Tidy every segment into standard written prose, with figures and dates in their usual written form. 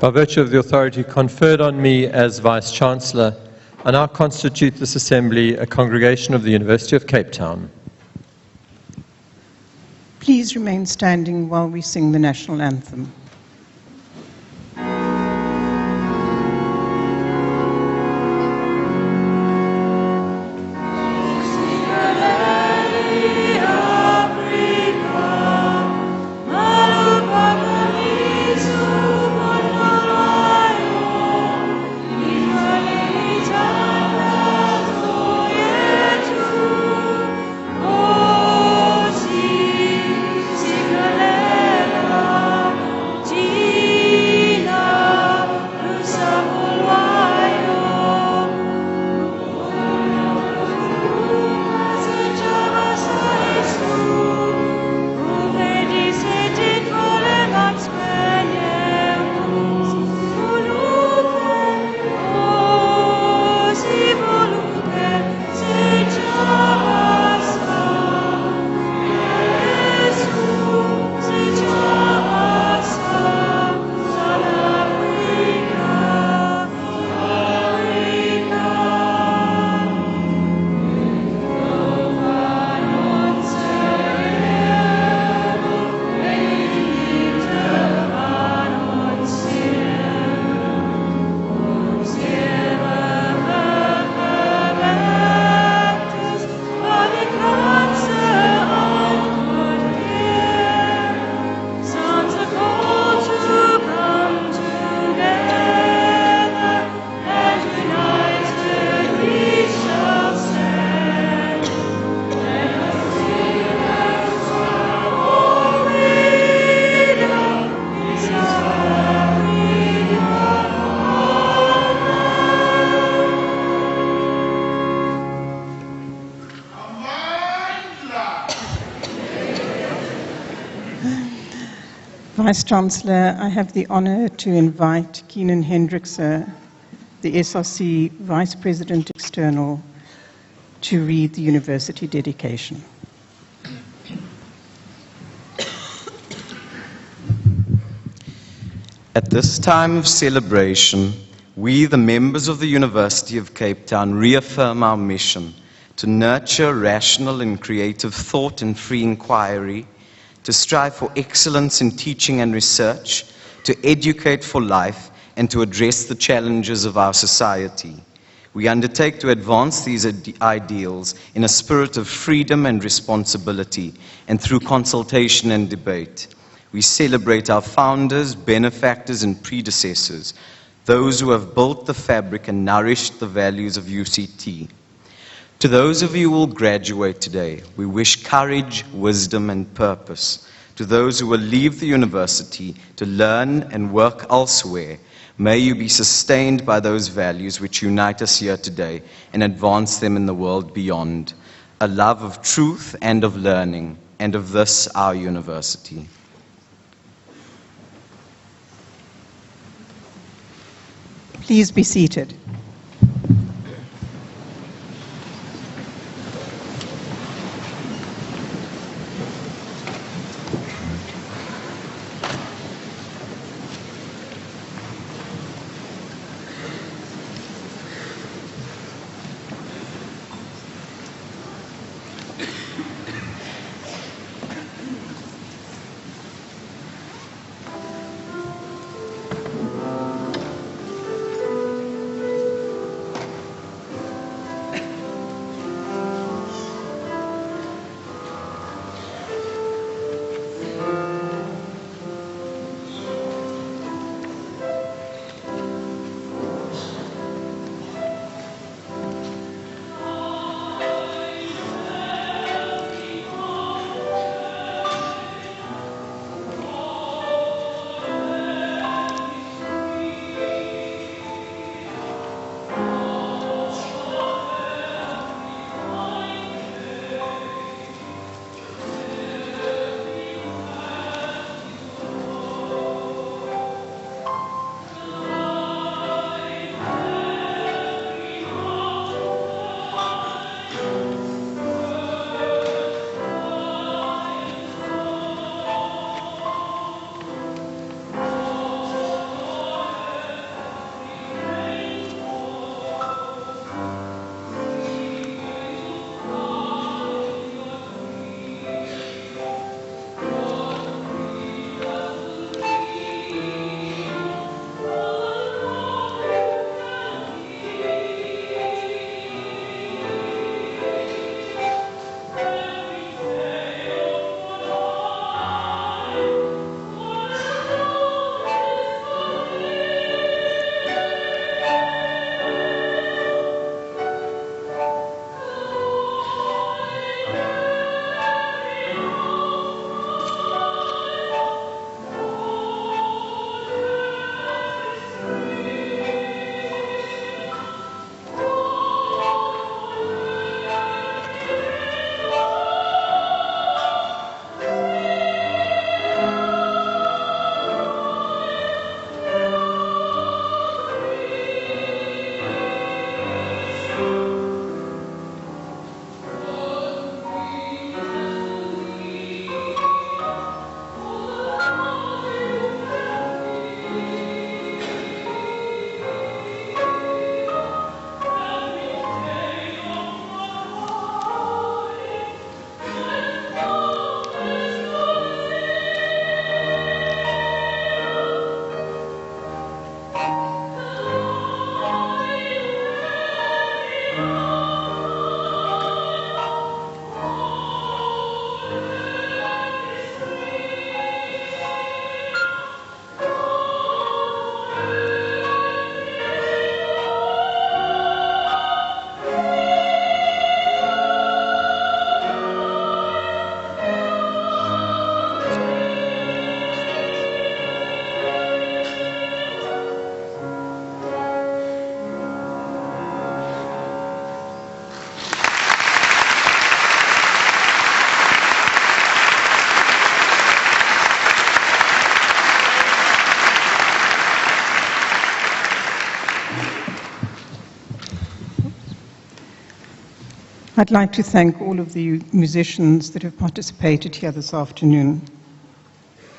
By virtue of the authority conferred on me as Vice-Chancellor, I now constitute this Assembly a congregation of the University of Cape Town. Please remain standing while we sing the national anthem. Vice-Chancellor, I have the honor to invite Keenan Hendrickse, the SRC Vice President External, to read the university dedication. At this time of celebration, we, the members of the University of Cape Town, reaffirm our mission to nurture rational and creative thought and free inquiry, to strive for excellence in teaching and research, to educate for life, and to address the challenges of our society. We undertake to advance these ideals in a spirit of freedom and responsibility, and through consultation and debate. We celebrate our founders, benefactors, and predecessors, those who have built the fabric and nourished the values of UCT. To those of you who will graduate today, we wish courage, wisdom, and purpose. To those who will leave the university to learn and work elsewhere, may you be sustained by those values which unite us here today and advance them in the world beyond. A love of truth and of learning, and of this, our university. Please be seated. I'd like to thank all of the musicians that have participated here this afternoon.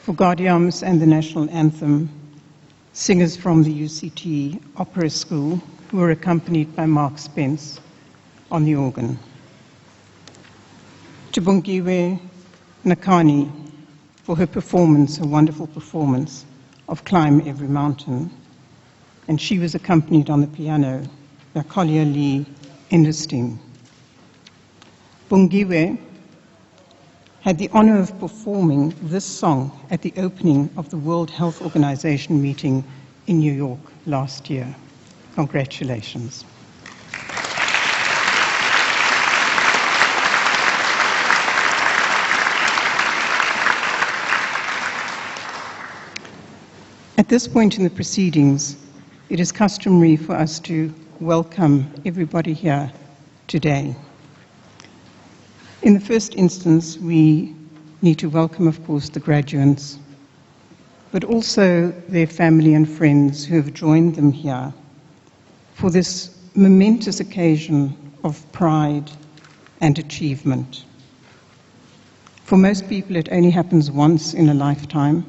For Gaudiums and the National Anthem, singers from the UCT Opera School who were accompanied by Mark Spence on the organ. To Bongiwe Nakani for her performance, a wonderful performance of Climb Every Mountain. And she was accompanied on the piano by Collier Lee Enderstein. Bongiwe had the honor of performing this song at the opening of the World Health Organization meeting in New York last year. Congratulations. At this point in the proceedings, it is customary for us to welcome everybody here today. In the first instance, we need to welcome, of course, the graduates, but also their family and friends who have joined them here for this momentous occasion of pride and achievement. For most people, it only happens once in a lifetime,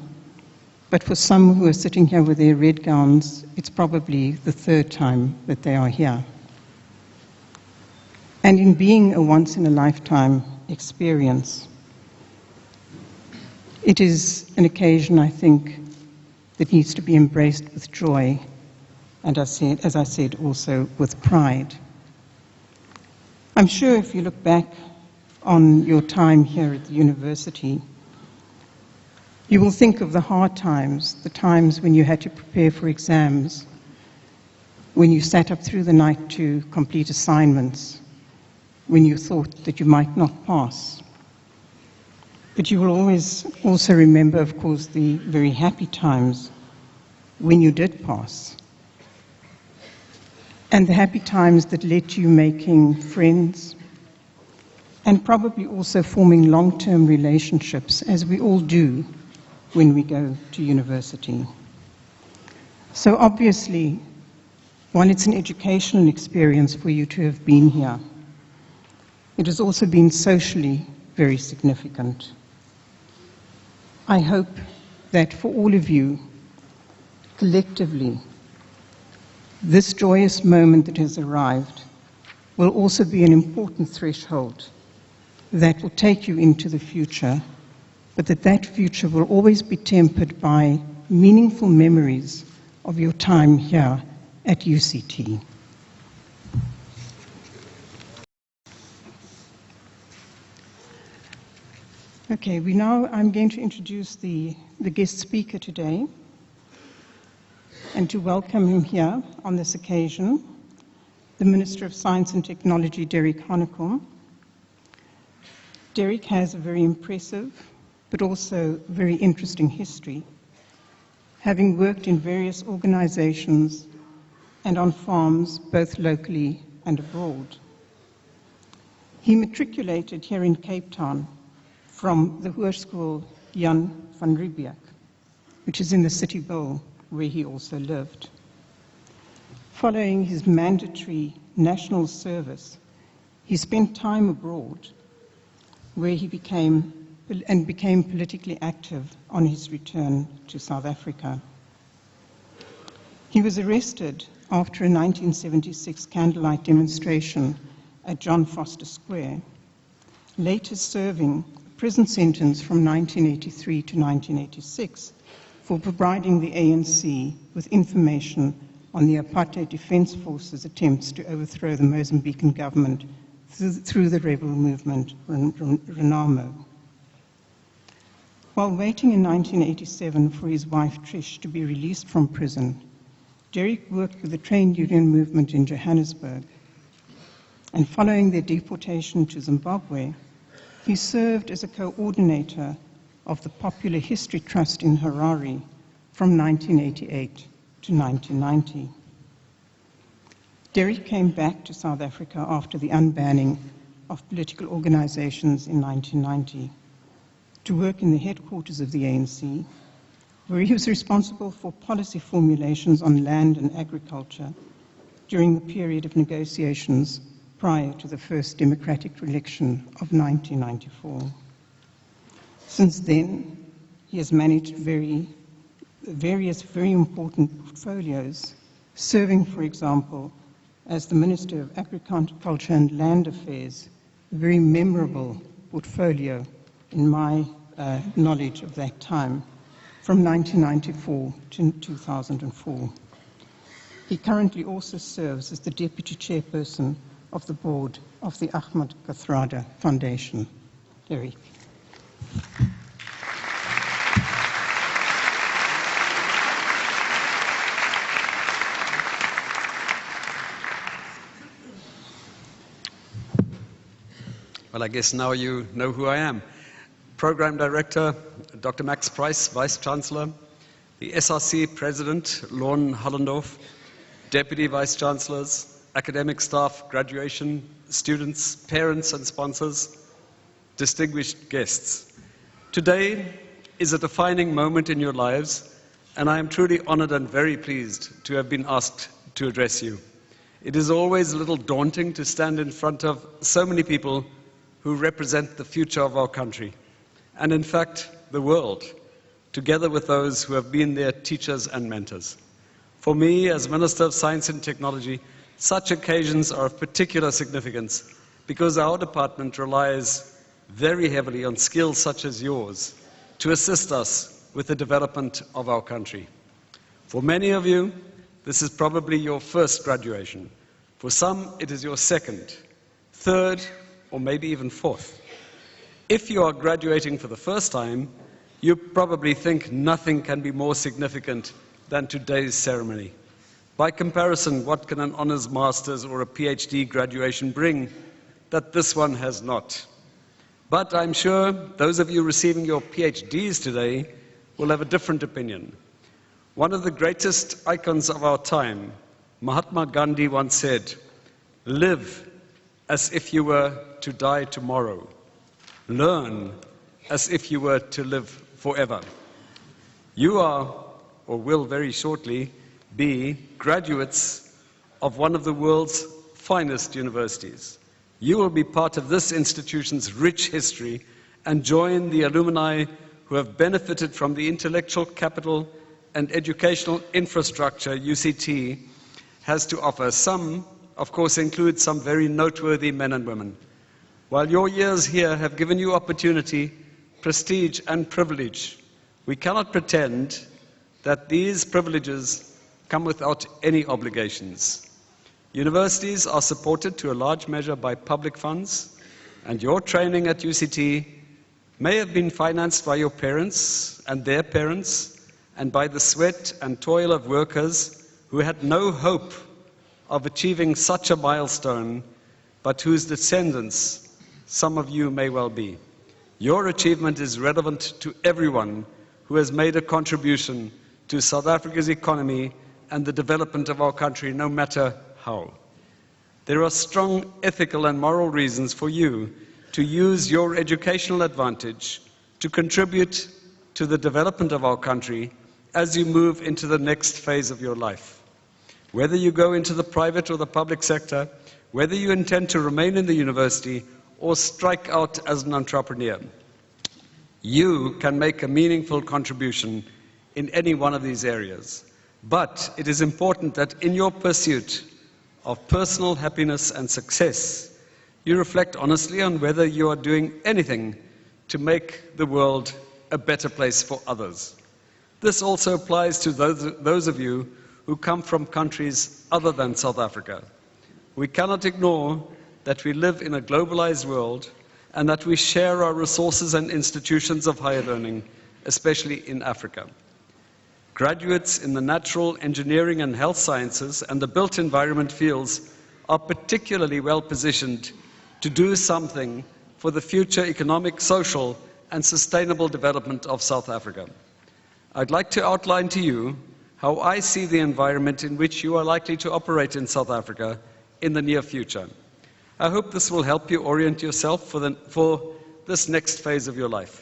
but for some who are sitting here with their red gowns, it's probably the third time that they are here. And in being a once-in-a-lifetime experience, it is an occasion, I think, that needs to be embraced with joy, and as I said, also with pride. I'm sure if you look back on your time here at the university, you will think of the hard times, the times when you had to prepare for exams, when you sat up through the night to complete assignments, when you thought that you might not pass. But you will always also remember, of course, the very happy times when you did pass. And the happy times that led to you making friends and probably also forming long-term relationships, as we all do when we go to university. So obviously, while it's an educational experience for you to have been here, it has also been socially very significant. I hope that for all of you, collectively, this joyous moment that has arrived will also be an important threshold that will take you into the future, but that future will always be tempered by meaningful memories of your time here at UCT. Okay, I'm going to introduce the guest speaker today, and to welcome him here on this occasion, the Minister of Science and Technology, Derek Hanekom. Derek has a very impressive, but also very interesting history, having worked in various organizations and on farms, both locally and abroad. He matriculated here in Cape Town from the Hoërskool Jan van Riebeeck, which is in the City Bowl, where he also lived. Following his mandatory national service, he spent time abroad, where he became politically active on his return to South Africa. He was arrested after a 1976 candlelight demonstration at John Foster Square, later serving a prison sentence from 1983 to 1986 for providing the ANC with information on the Apartheid Defense Force's attempts to overthrow the Mozambican government through the rebel movement Renamo. While waiting in 1987 for his wife Trish to be released from prison, Derek worked with the trade union movement in Johannesburg, and following their deportation to Zimbabwe, he served as a coordinator of the Popular History Trust in Harare from 1988 to 1990. Derek came back to South Africa after the unbanning of political organizations in 1990 to work in the headquarters of the ANC, where he was responsible for policy formulations on land and agriculture during the period of negotiations prior to the first democratic election of 1994. Since then, he has managed various very important portfolios, serving, for example, as the Minister of Agriculture and Land Affairs, a very memorable portfolio in my knowledge of that time, from 1994 to 2004. He currently also serves as the Deputy Chairperson of the Board of the Ahmed Kathrada Foundation. Derek. Well, I guess now you know who I am. Program Director, Dr. Max Price, Vice Chancellor, the SRC President, Lorne Hullendorf, Deputy Vice Chancellors, academic staff, graduation, students, parents and sponsors, distinguished guests. Today is a defining moment in your lives, and I am truly honored and very pleased to have been asked to address you. It is always a little daunting to stand in front of so many people who represent the future of our country, and in fact, the world, together with those who have been their teachers and mentors. For me, as Minister of Science and Technology, such occasions are of particular significance because our department relies very heavily on skills such as yours to assist us with the development of our country. For many of you, this is probably your first graduation. For some, it is your second, third, or maybe even fourth. If you are graduating for the first time, you probably think nothing can be more significant than today's ceremony. By comparison, what can an honors master's or a PhD graduation bring that this one has not? But I'm sure those of you receiving your PhDs today will have a different opinion. One of the greatest icons of our time, Mahatma Gandhi, once said, "Live as if you were to die tomorrow. Learn as if you were to live forever." You are, or will very shortly, be graduates of one of the world's finest universities. You will be part of this institution's rich history and join the alumni who have benefited from the intellectual capital and educational infrastructure UCT has to offer. Some, of course, include some very noteworthy men and women. While your years here have given you opportunity, prestige, and privilege, we cannot pretend that these privileges come without any obligations. Universities are supported to a large measure by public funds, and your training at UCT may have been financed by your parents and their parents, and by the sweat and toil of workers who had no hope of achieving such a milestone, but whose descendants some of you may well be. Your achievement is relevant to everyone who has made a contribution to South Africa's economy and the development of our country, no matter how. There are strong ethical and moral reasons for you to use your educational advantage to contribute to the development of our country as you move into the next phase of your life. Whether you go into the private or the public sector, whether you intend to remain in the university or strike out as an entrepreneur, you can make a meaningful contribution in any one of these areas. But it is important that in your pursuit of personal happiness and success, you reflect honestly on whether you are doing anything to make the world a better place for others. This also applies to those of you who come from countries other than South Africa. We cannot ignore that we live in a globalized world and that we share our resources and institutions of higher learning, especially in Africa. Graduates in the natural, engineering and health sciences and the built environment fields are particularly well positioned to do something for the future economic, social and sustainable development of South Africa. I'd like to outline to you how I see the environment in which you are likely to operate in South Africa in the near future. I hope this will help you orient yourself for this next phase of your life.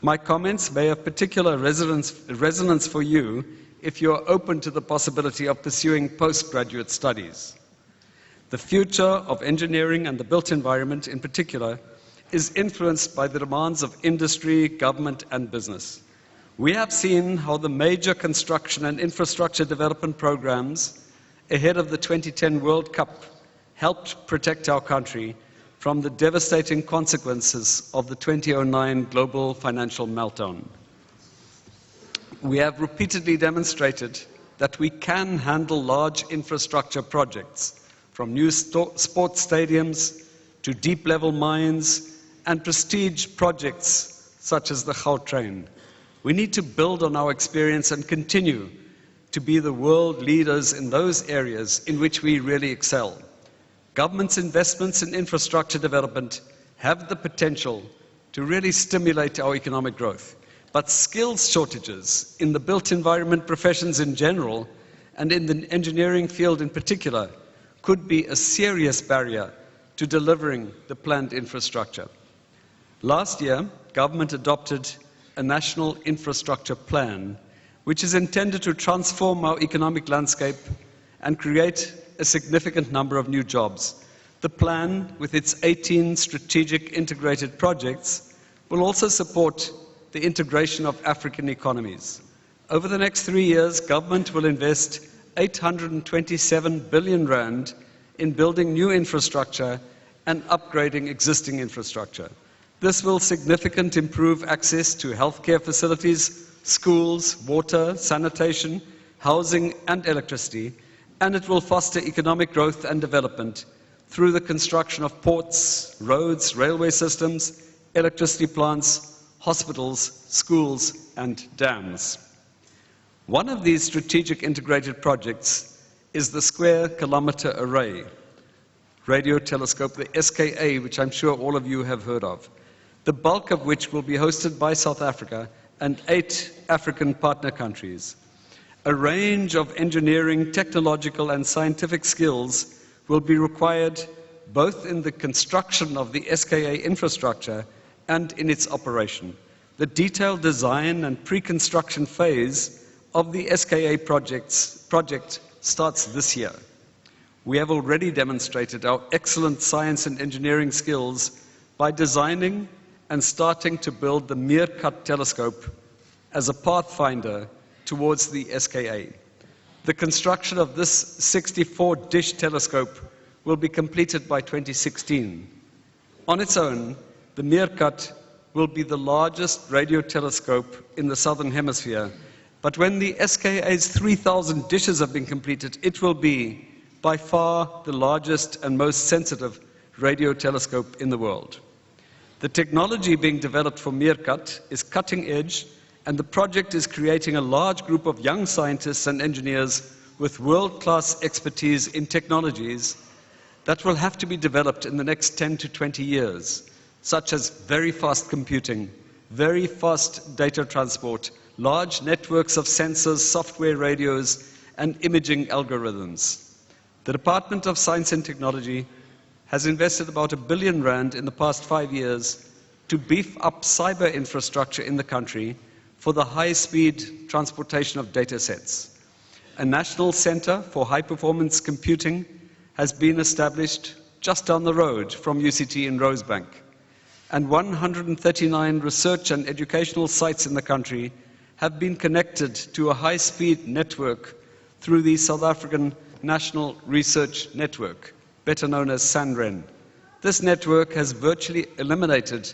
My comments may have particular resonance for you if you are open to the possibility of pursuing postgraduate studies. The future of engineering and the built environment in particular is influenced by the demands of industry, government, and business. We have seen how the major construction and infrastructure development programs ahead of the 2010 World Cup helped protect our country from the devastating consequences of the 2009 global financial meltdown. We have repeatedly demonstrated that we can handle large infrastructure projects, from new sports stadiums to deep-level mines and prestige projects such as the Gautrain. We need to build on our experience and continue to be the world leaders in those areas in which we really excel. Government's investments in infrastructure development have the potential to really stimulate our economic growth. But skills shortages in the built environment professions in general and in the engineering field in particular could be a serious barrier to delivering the planned infrastructure. Last year, government adopted a national infrastructure plan, which is intended to transform our economic landscape and create a significant number of new jobs. The plan, with its 18 strategic integrated projects, will also support the integration of African economies. Over the next 3 years, government will invest 827 billion rand in building new infrastructure and upgrading existing infrastructure. This will significantly improve access to healthcare facilities, schools, water, sanitation, housing, and electricity, and it will foster economic growth and development through the construction of ports, roads, railway systems, electricity plants, hospitals, schools, and dams. One of these strategic integrated projects is the Square Kilometre Array radio telescope, the SKA, which I'm sure all of you have heard of, the bulk of which will be hosted by South Africa and 8 African partner countries. A range of engineering, technological, and scientific skills will be required both in the construction of the SKA infrastructure and in its operation. The detailed design and pre-construction phase of the SKA project starts this year. We have already demonstrated our excellent science and engineering skills by designing and starting to build the Meerkat telescope as a pathfinder towards the SKA. The construction of this 64-dish telescope will be completed by 2016. On its own, the Meerkat will be the largest radio telescope in the Southern Hemisphere, but when the SKA's 3,000 dishes have been completed, it will be by far the largest and most sensitive radio telescope in the world. The technology being developed for Meerkat is cutting edge, and the project is creating a large group of young scientists and engineers with world-class expertise in technologies that will have to be developed in the next 10 to 20 years, such as very fast computing, very fast data transport, large networks of sensors, software radios, and imaging algorithms. The Department of Science and Technology has invested about R1 billion in the past 5 years to beef up cyber infrastructure in the country for the high-speed transportation of data sets. A national center for high-performance computing has been established just down the road from UCT in Rosebank, and 139 research and educational sites in the country have been connected to a high-speed network through the South African National Research Network, better known as SANREN. This network has virtually eliminated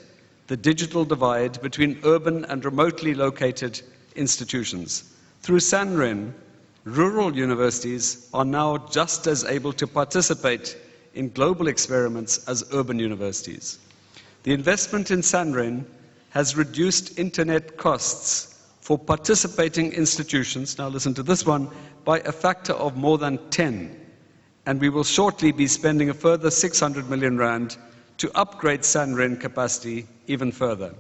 the digital divide between urban and remotely located institutions. Through SANREN, rural universities are now just as able to participate in global experiments as urban universities. The investment in SANREN has reduced internet costs for participating institutions, now listen to this one, by a factor of more than 10. And we will shortly be spending a further 600 million rand to upgrade SANREN capacity even further.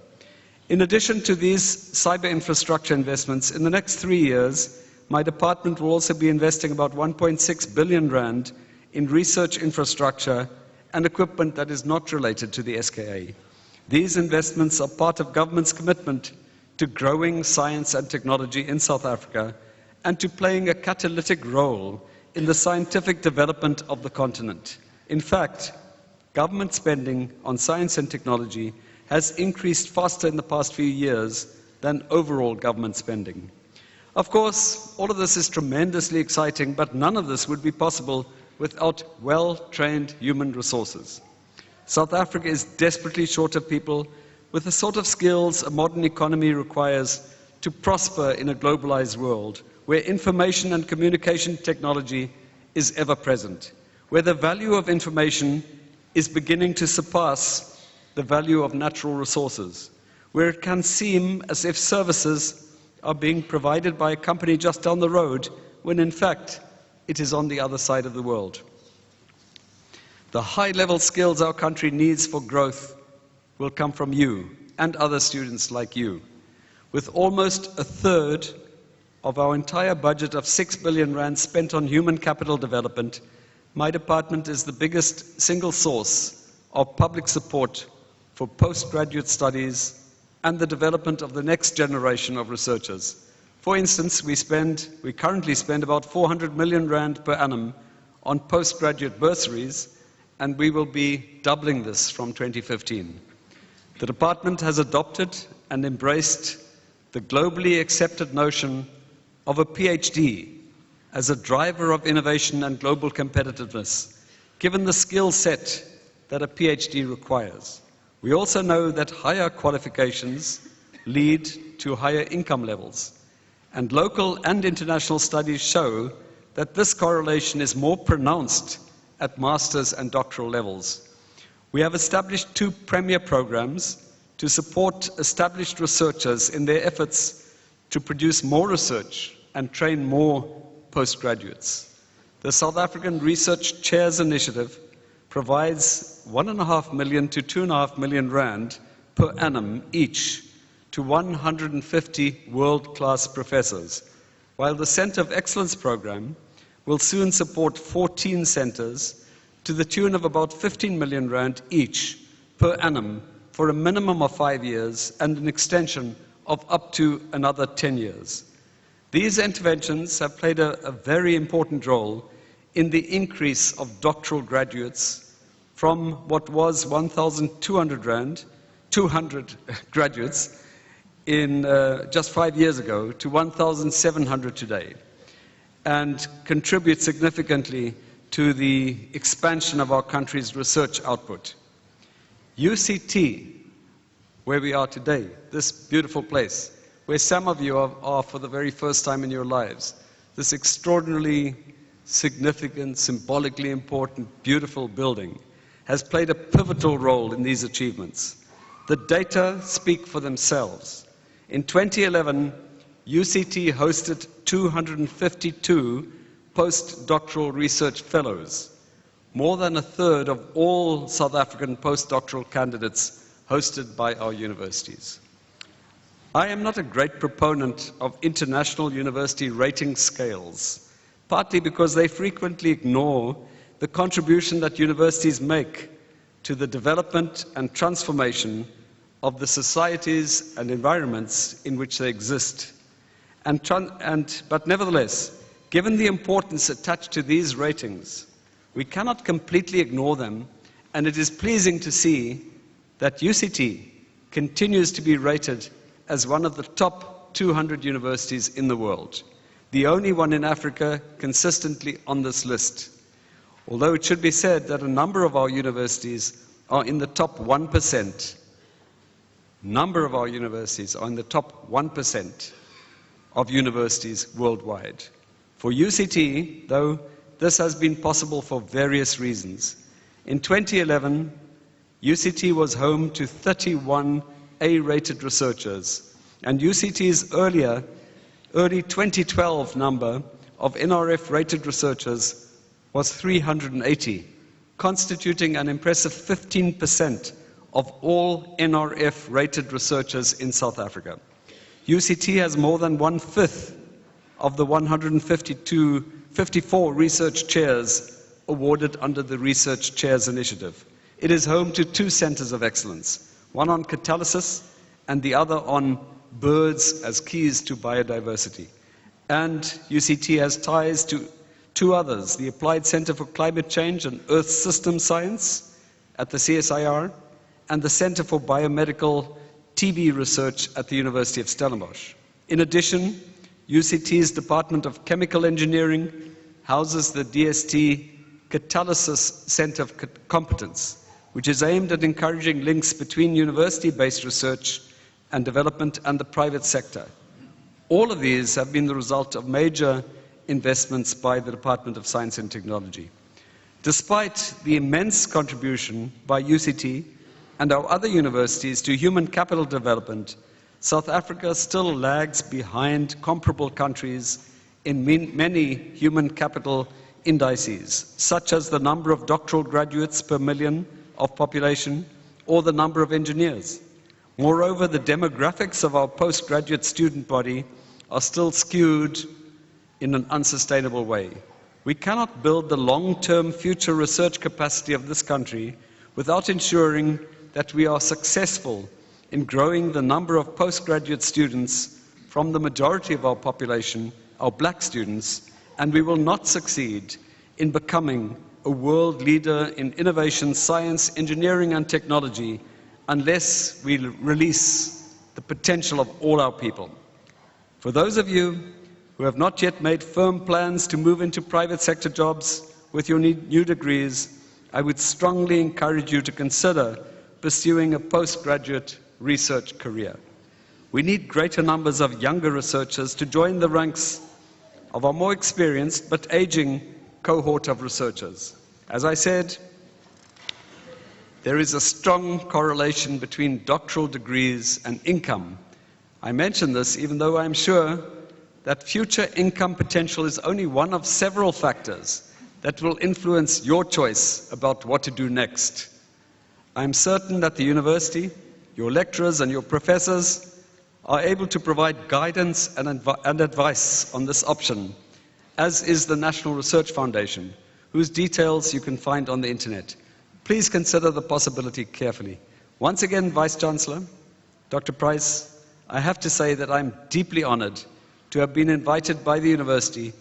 In addition to these cyber infrastructure investments, in the next 3 years, my department will also be investing about 1.6 billion rand in research infrastructure and equipment that is not related to the SKA. These investments are part of government's commitment to growing science and technology in South Africa and to playing a catalytic role in the scientific development of the continent. In fact, government spending on science and technology has increased faster in the past few years than overall government spending. Of course, all of this is tremendously exciting, but none of this would be possible without well-trained human resources. South Africa is desperately short of people with the sort of skills a modern economy requires to prosper in a globalized world where information and communication technology is ever present, where the value of information is beginning to surpass the value of natural resources, where it can seem as if services are being provided by a company just down the road when in fact it is on the other side of the world. The high-level skills our country needs for growth will come from you and other students like you. With almost a third of our entire budget of 6 billion rand spent on human capital development, my department is the biggest single source of public support for postgraduate studies and the development of the next generation of researchers. For instance, we currently spend about 400 million rand per annum on postgraduate bursaries, and we will be doubling this from 2015. The department has adopted and embraced the globally accepted notion of a PhD as a driver of innovation and global competitiveness, given the skill set that a PhD requires. We also know that higher qualifications lead to higher income levels, and local and international studies show that this correlation is more pronounced at master's and doctoral levels. We have established 2 premier programs to support established researchers in their efforts to produce more research and train more postgraduates. The South African Research Chairs Initiative provides 1.5 million to 2.5 million rand per annum each to 150 world-class professors, while the Centre of Excellence program will soon support 14 centers to the tune of about 15 million rand each per annum for a minimum of 5 years and an extension of up to another 10 years. These interventions have played a very important role in the increase of doctoral graduates from what was 1,200 graduates in just 5 years ago to 1,700 today, and contribute significantly to the expansion of our country's research output. UCT, where we are today, this beautiful place, where some of you are for the very first time in your lives, this extraordinarily significant, symbolically important, beautiful building, has played a pivotal role in these achievements. The data speak for themselves. In 2011, UCT hosted 252 postdoctoral research fellows, more than a third of all South African postdoctoral candidates hosted by our universities. I am not a great proponent of international university rating scales, partly because they frequently ignore the contribution that universities make to the development and transformation of the societies and environments in which they exist. But nevertheless, given the importance attached to these ratings, we cannot completely ignore them, and it is pleasing to see that UCT continues to be rated as one of the top 200 universities in the world, the only one in Africa consistently on this list. Although it should be said that a number of our universities are in the top 1%. Number of our universities are in the top 1% of universities worldwide. For UCT, though, this has been possible for various reasons. In 2011, UCT was home to 31 A-rated researchers, and UCT's early 2012 number of NRF-rated researchers was 380, constituting an impressive 15% of all NRF-rated researchers in South Africa. UCT has more than 1/5 of the 154 research chairs awarded under the Research Chairs Initiative. It is home to 2 centers of excellence, one on catalysis and the other on birds as keys to biodiversity. And UCT has ties to two others, the Applied Center for Climate Change and Earth System Science at the CSIR, and the Center for Biomedical TB Research at the University of Stellenbosch. In addition, UCT's Department of Chemical Engineering houses the DST Catalysis Center of Competence, which is aimed at encouraging links between university-based research and development and the private sector. All of these have been the result of major investments by the Department of Science and Technology. Despite the immense contribution by UCT and our other universities to human capital development, South Africa still lags behind comparable countries in many human capital indices, such as the number of doctoral graduates per million of population or the number of engineers. Moreover, the demographics of our postgraduate student body are still skewed in an unsustainable way. We cannot build the long-term future research capacity of this country without ensuring that we are successful in growing the number of postgraduate students from the majority of our population, our black students, and we will not succeed in becoming a world leader in innovation, science, engineering, and technology unless we release the potential of all our people. For those of you who have not yet made firm plans to move into private sector jobs with your new degrees, I would strongly encourage you to consider pursuing a postgraduate research career. We need greater numbers of younger researchers to join the ranks of our more experienced but aging cohort of researchers. As I said, there is a strong correlation between doctoral degrees and income. I mention this even though I'm sure that future income potential is only one of several factors that will influence your choice about what to do next. I'm certain that the university, your lecturers and your professors are able to provide guidance and advice on this option, as is the National Research Foundation, whose details you can find on the internet. Please consider the possibility carefully. Once again, Vice-Chancellor, Dr. Price, I have to say that I'm deeply honored to have been invited by the university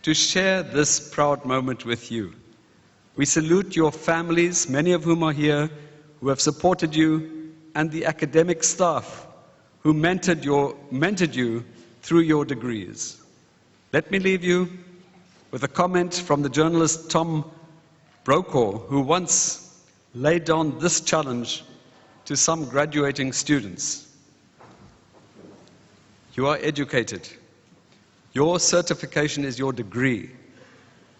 to share this proud moment with you. We salute your families, many of whom are here, who have supported you, and the academic staff who mentored you through your degrees. Let me leave you with a comment from the journalist Tom Brokaw, who once laid down this challenge to some graduating students. You are educated. Your certification is your degree.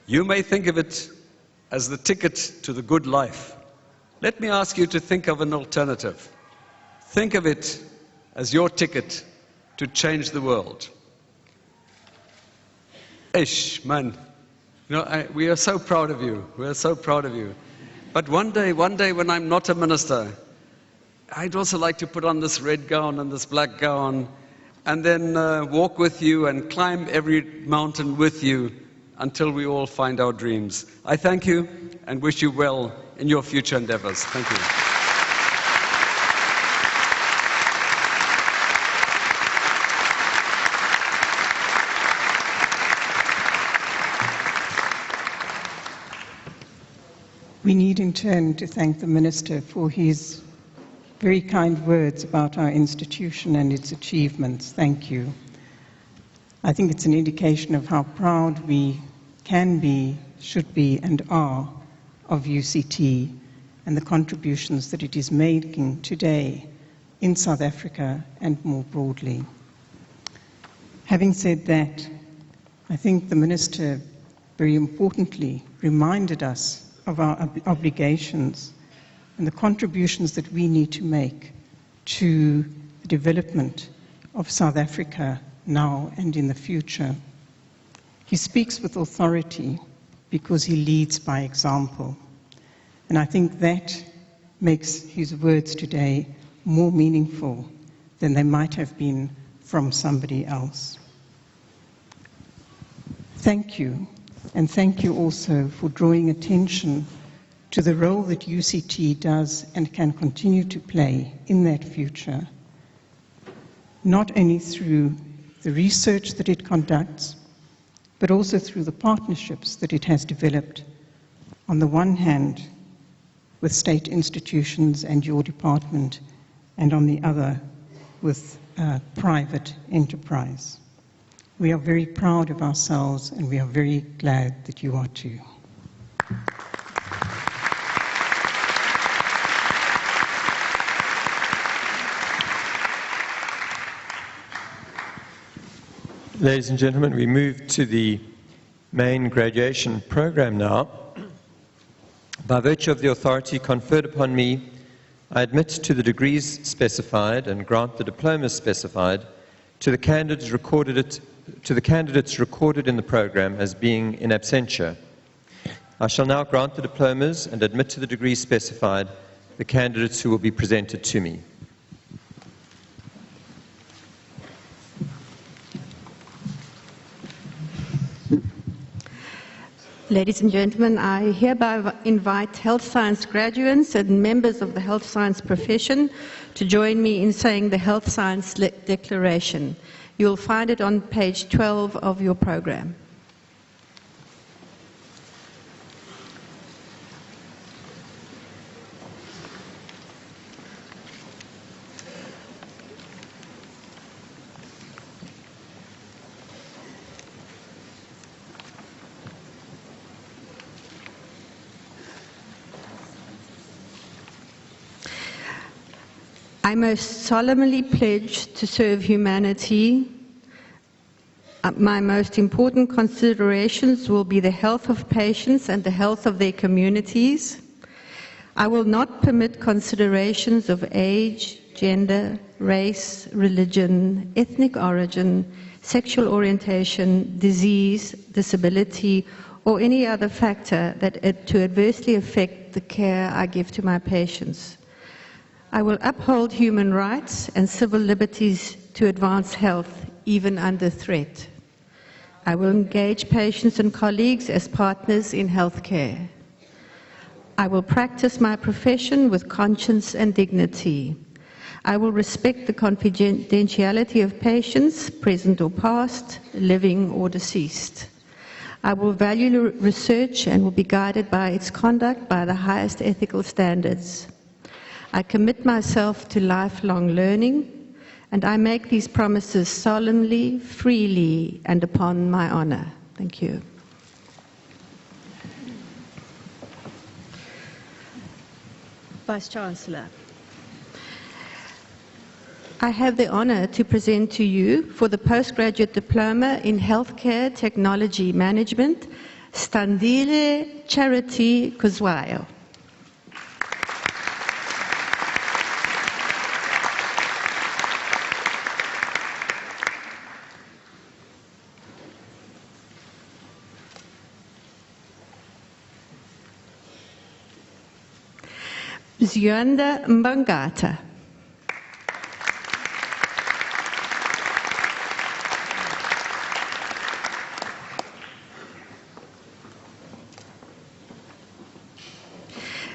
You may think of it as the ticket to the good life. Let me ask you to think of an alternative. Think of it as your ticket to change the world. Ish, man. You know, we are so proud of you. We are so proud of you. But one day when I'm not a minister, I'd also like to put on this red gown and this black gown and then walk with you and climb every mountain with you until we all find our dreams. I thank you and wish you well in your future endeavors. Thank you. We need in turn to thank the Minister for his very kind words about our institution and its achievements. Thank you. I think it's an indication of how proud we can be, should be, and are of UCT and the contributions that it is making today in South Africa and more broadly. Having said that, I think the Minister very importantly reminded us of our obligations and the contributions that we need to make to the development of South Africa now and in the future. He speaks with authority because he leads by example. And I think that makes his words today more meaningful than they might have been from somebody else. Thank you. And thank you also for drawing attention to the role that UCT does and can continue to play in that future, not only through the research that it conducts, but also through the partnerships that it has developed, on the one hand, with state institutions and your department, and on the other, with private enterprise. We are very proud of ourselves, and we are very glad that you are too. Ladies and gentlemen, we move to the main graduation program now. By virtue of the authority conferred upon me, I admit to the degrees specified and grant the diplomas specified to the candidates recorded in the program as being in absentia. I shall now grant the diplomas and admit to the degrees specified the candidates who will be presented to me. Ladies and gentlemen, I hereby invite health science graduates and members of the health science profession to join me in saying the health science declaration. You'll find it on page 12 of your program. I most solemnly pledge to serve humanity. My most important considerations will be the health of patients and the health of their communities. I will not permit considerations of age, gender, race, religion, ethnic origin, sexual orientation, disease, disability, or any other factor to adversely affect the care I give to my patients. I will uphold human rights and civil liberties to advance health, even under threat. I will engage patients and colleagues as partners in healthcare. I will practice my profession with conscience and dignity. I will respect the confidentiality of patients, present or past, living or deceased. I will value research and will be guided by its conduct by the highest ethical standards. I commit myself to lifelong learning, and I make these promises solemnly, freely, and upon my honor. Thank you. Vice-Chancellor, I have the honor to present to you for the postgraduate diploma in Healthcare Technology Management, Standile Charity Kuzwayo. Zianda Mbangata.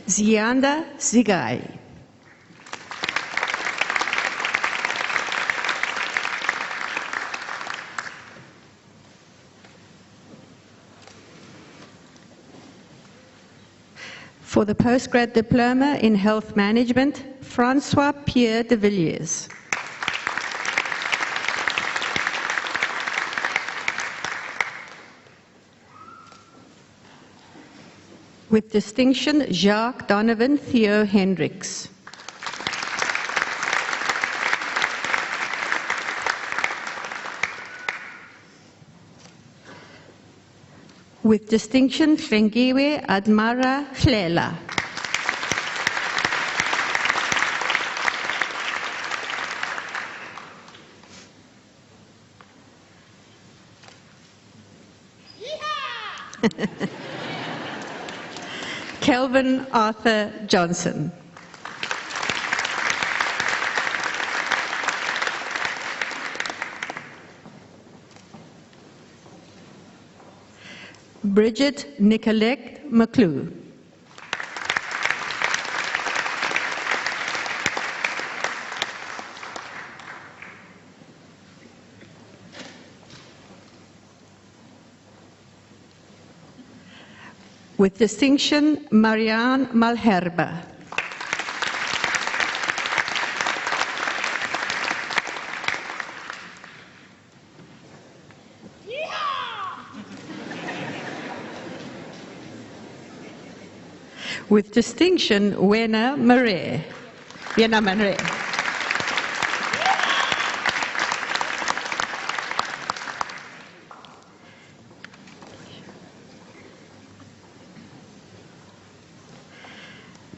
Zianda Zigai. For the postgrad diploma in health management, Francois Pierre de Villiers. With distinction, Jacques Donovan Theo Hendricks. With distinction, Hlengiwe Admara Hlela. Kelvin Arthur Johnson. Bridget Nicolette McClue. With distinction, Marianne Malherbe. With distinction, Wena Marais. Wena Marais.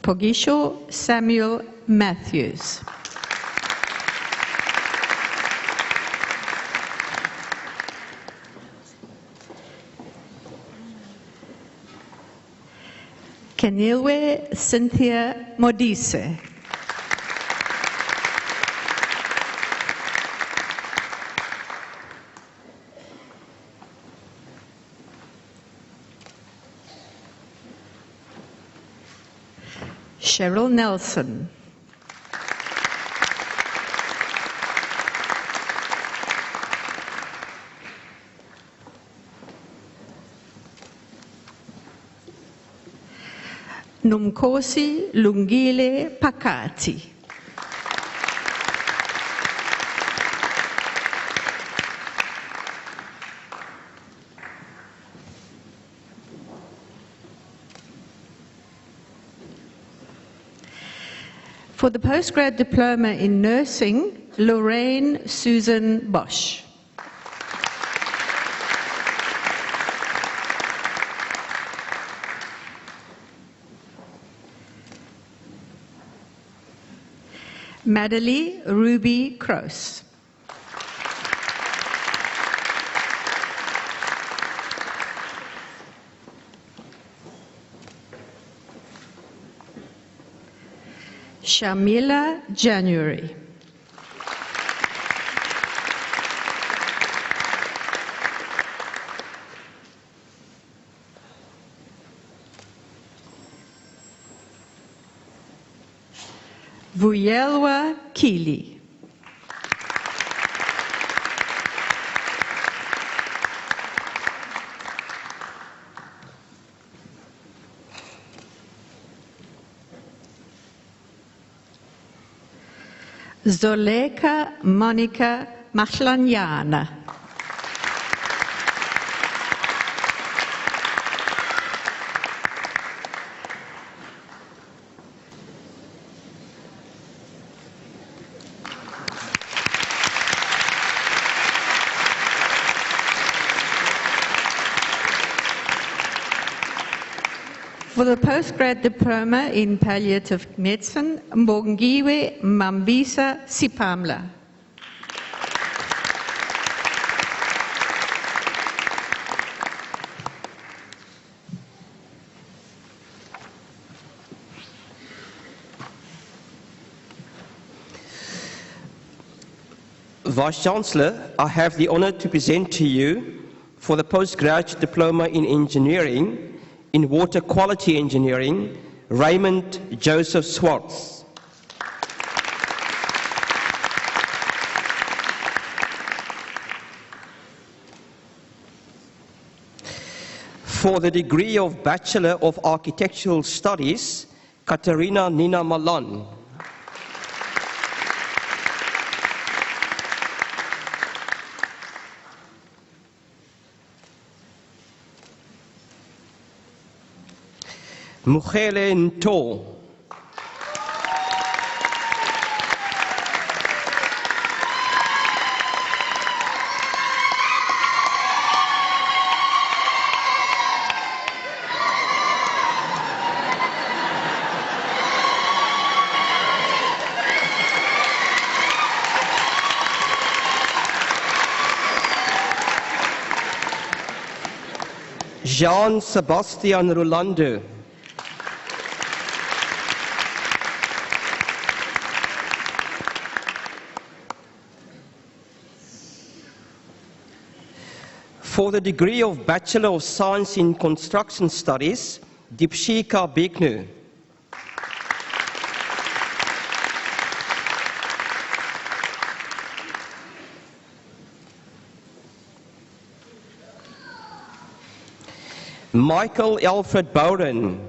Pogisho Samuel Matthews. Kenilwe Cynthia Modise. Cheryl Nelson. Numkosi Lungile Pakati. For the postgrad diploma in nursing, Lorraine Susan Bosch. Madeline Ruby Kroos. Shamila January. Vuyelwa Kili. Zoleka Monica Machlanyana. For the postgrad diploma in palliative medicine, Mbongiwe Mambisa Sipamla. Vice-Chancellor, I have the honor to present to you for the postgraduate diploma in engineering in water quality engineering, Raymond Joseph Swartz. For the degree of Bachelor of Architectural Studies, Katerina Nina Malan. Mugele Nto. Jean Sebastian Rolando. For the degree of Bachelor of Science in Construction Studies, Dipshika Beknu. Michael Alfred Bowden.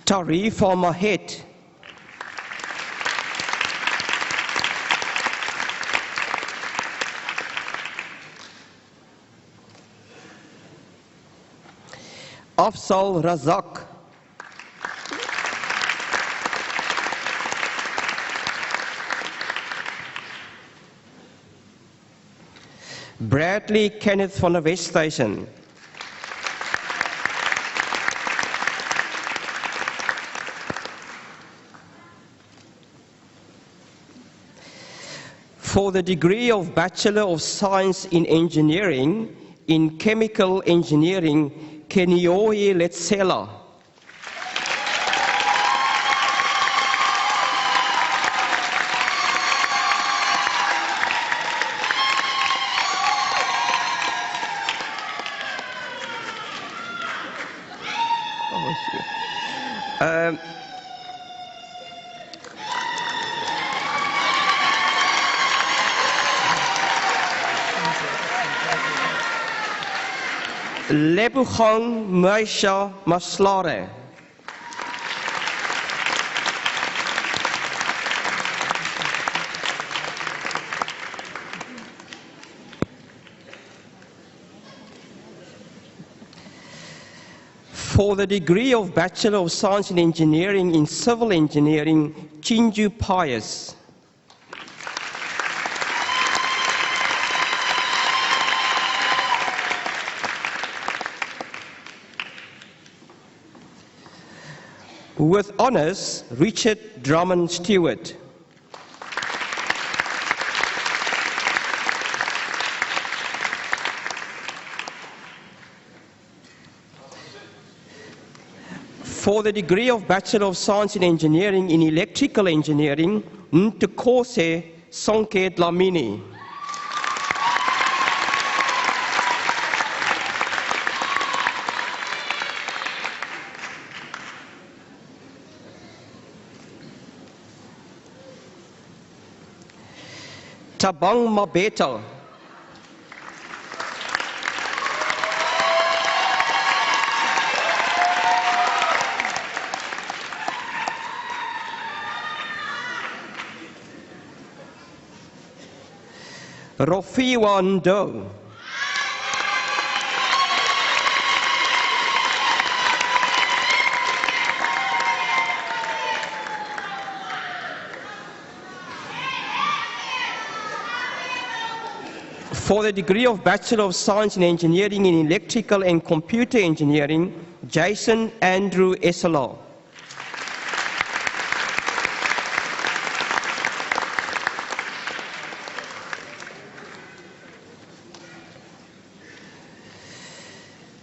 Tarifa Mahet. Afzal Razak. Bradley Kenneth van der Westhuizen. For the degree of Bachelor of Science in Engineering in Chemical Engineering, Kenioe Letsela. Lebugang Maisha Maslare. For the degree of Bachelor of Science in Engineering in Civil Engineering, Chinju Pius. With honours, Richard Drummond Stewart. For the degree of Bachelor of Science in Engineering in Electrical Engineering, Ntukose Sonke Dlamini. Tabang Mabeta. Rofiwa Ndo. For the degree of Bachelor of Science in Engineering in Electrical and Computer Engineering, Jason Andrew Esselau.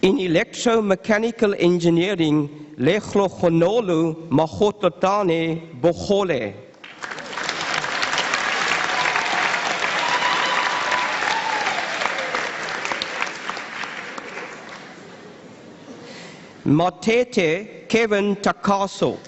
In Electromechanical Engineering, Lechlochonolu Mahototane Bohole. Matete Kevin Takaso.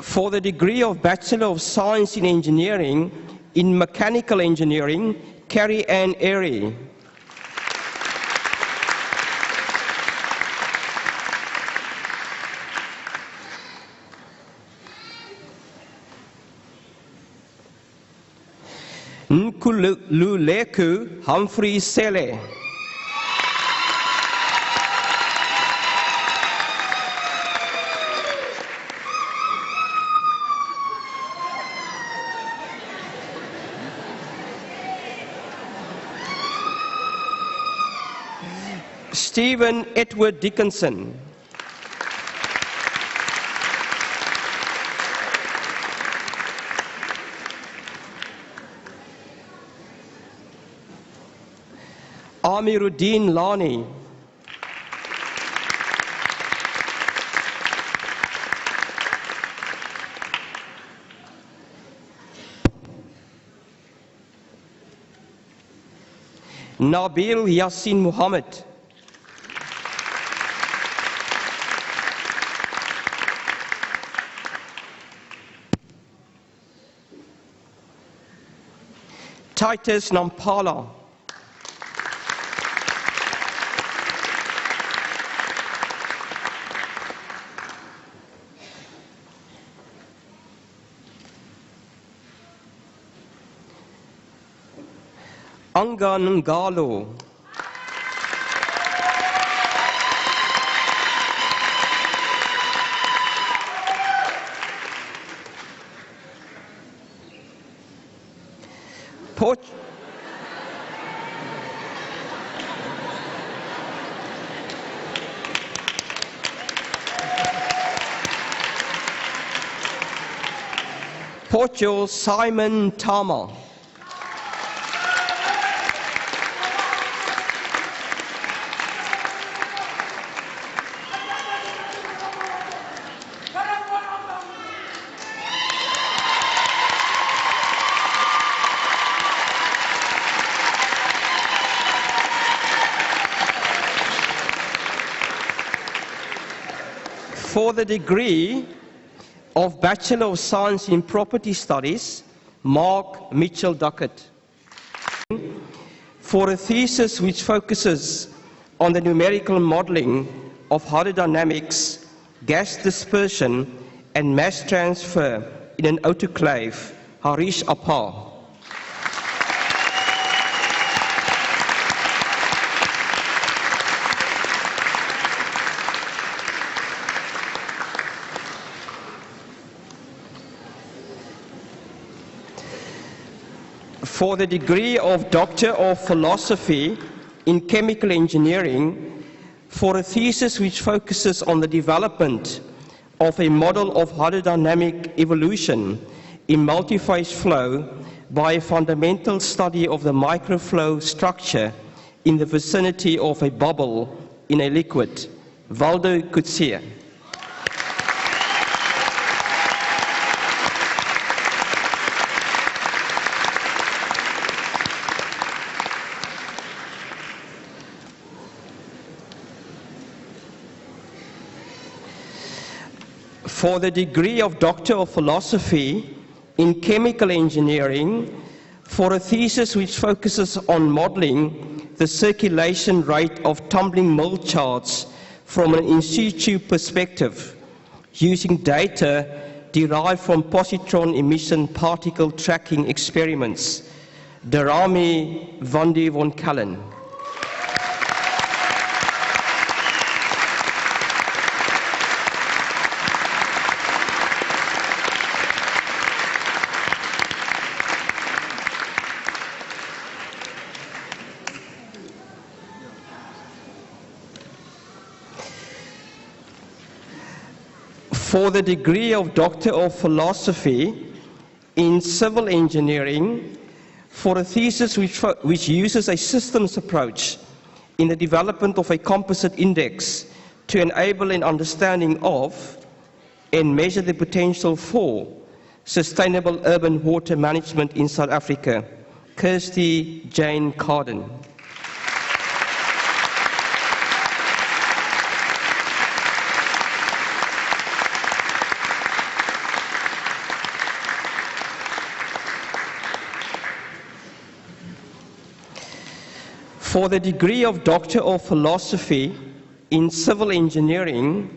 For the degree of Bachelor of Science in Engineering in Mechanical Engineering, Carrie Ann Airy. Nkululeku Humphrey Sele. Stephen Edward Dickinson. Amiruddin Lani. Nabil Yassin Muhammad. Titus Nampala. Anga Ngalo. Portugal Simon Tama. For the degree of Bachelor of Science in Property Studies, Mark Mitchell Duckett. For a thesis which focuses on the numerical modeling of hydrodynamics, gas dispersion, and mass transfer in an autoclave, Harish Appar. For the degree of Doctor of Philosophy in Chemical Engineering, for a thesis which focuses on the development of a model of hydrodynamic evolution in multiphase flow by a fundamental study of the microflow structure in the vicinity of a bubble in a liquid, Waldo Coetzee. For the degree of Doctor of Philosophy in Chemical Engineering, for a thesis which focuses on modeling the circulation rate of tumbling mill charts from an in situ perspective, using data derived from positron emission particle tracking experiments, Darami Vandi von Kallen. For the degree of Doctor of Philosophy in Civil Engineering, for a thesis which uses a systems approach in the development of a composite index to enable an understanding of and measure the potential for sustainable urban water management in South Africa, Kirsty Jane Carden. For the degree of Doctor of Philosophy in Civil Engineering,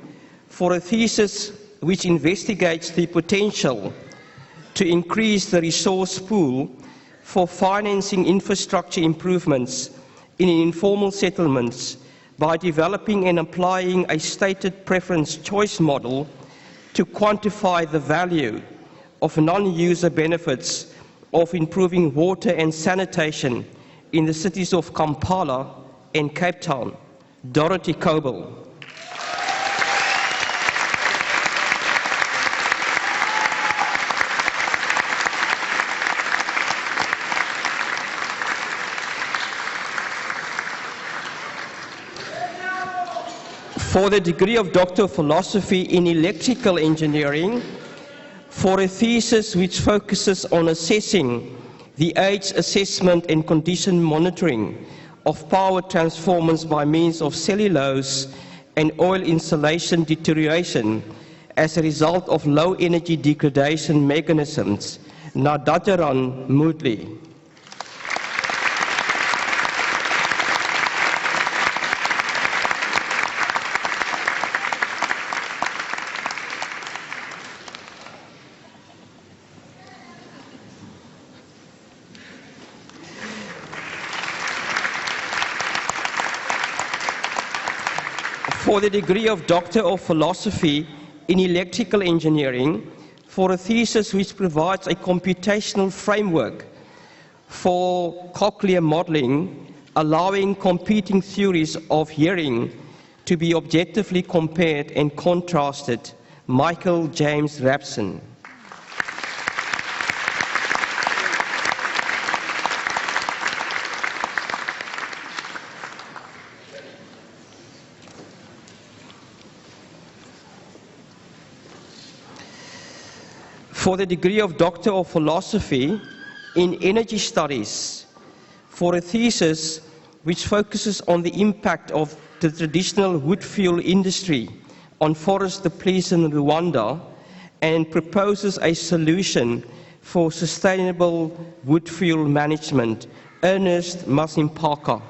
for a thesis which investigates the potential to increase the resource pool for financing infrastructure improvements in informal settlements by developing and applying a stated preference choice model to quantify the value of non-user benefits of improving water and sanitation in the cities of Kampala and Cape Town, Dorothy Coble. For the degree of Doctor of Philosophy in Electrical Engineering, for a thesis which focuses on assessing the age assessment and condition monitoring of power transformers by means of cellulose and oil insulation deterioration as a result of low energy degradation mechanisms. Nadajaran Moodley. For the degree of Doctor of Philosophy in Electrical Engineering, for a thesis which provides a computational framework for cochlear modeling, allowing competing theories of hearing to be objectively compared and contrasted, Michael James Rapson. For the degree of Doctor of Philosophy in Energy Studies, for a thesis which focuses on the impact of the traditional wood fuel industry on forests depleted in Rwanda and proposes a solution for sustainable wood fuel management, Ernest Masimpaka.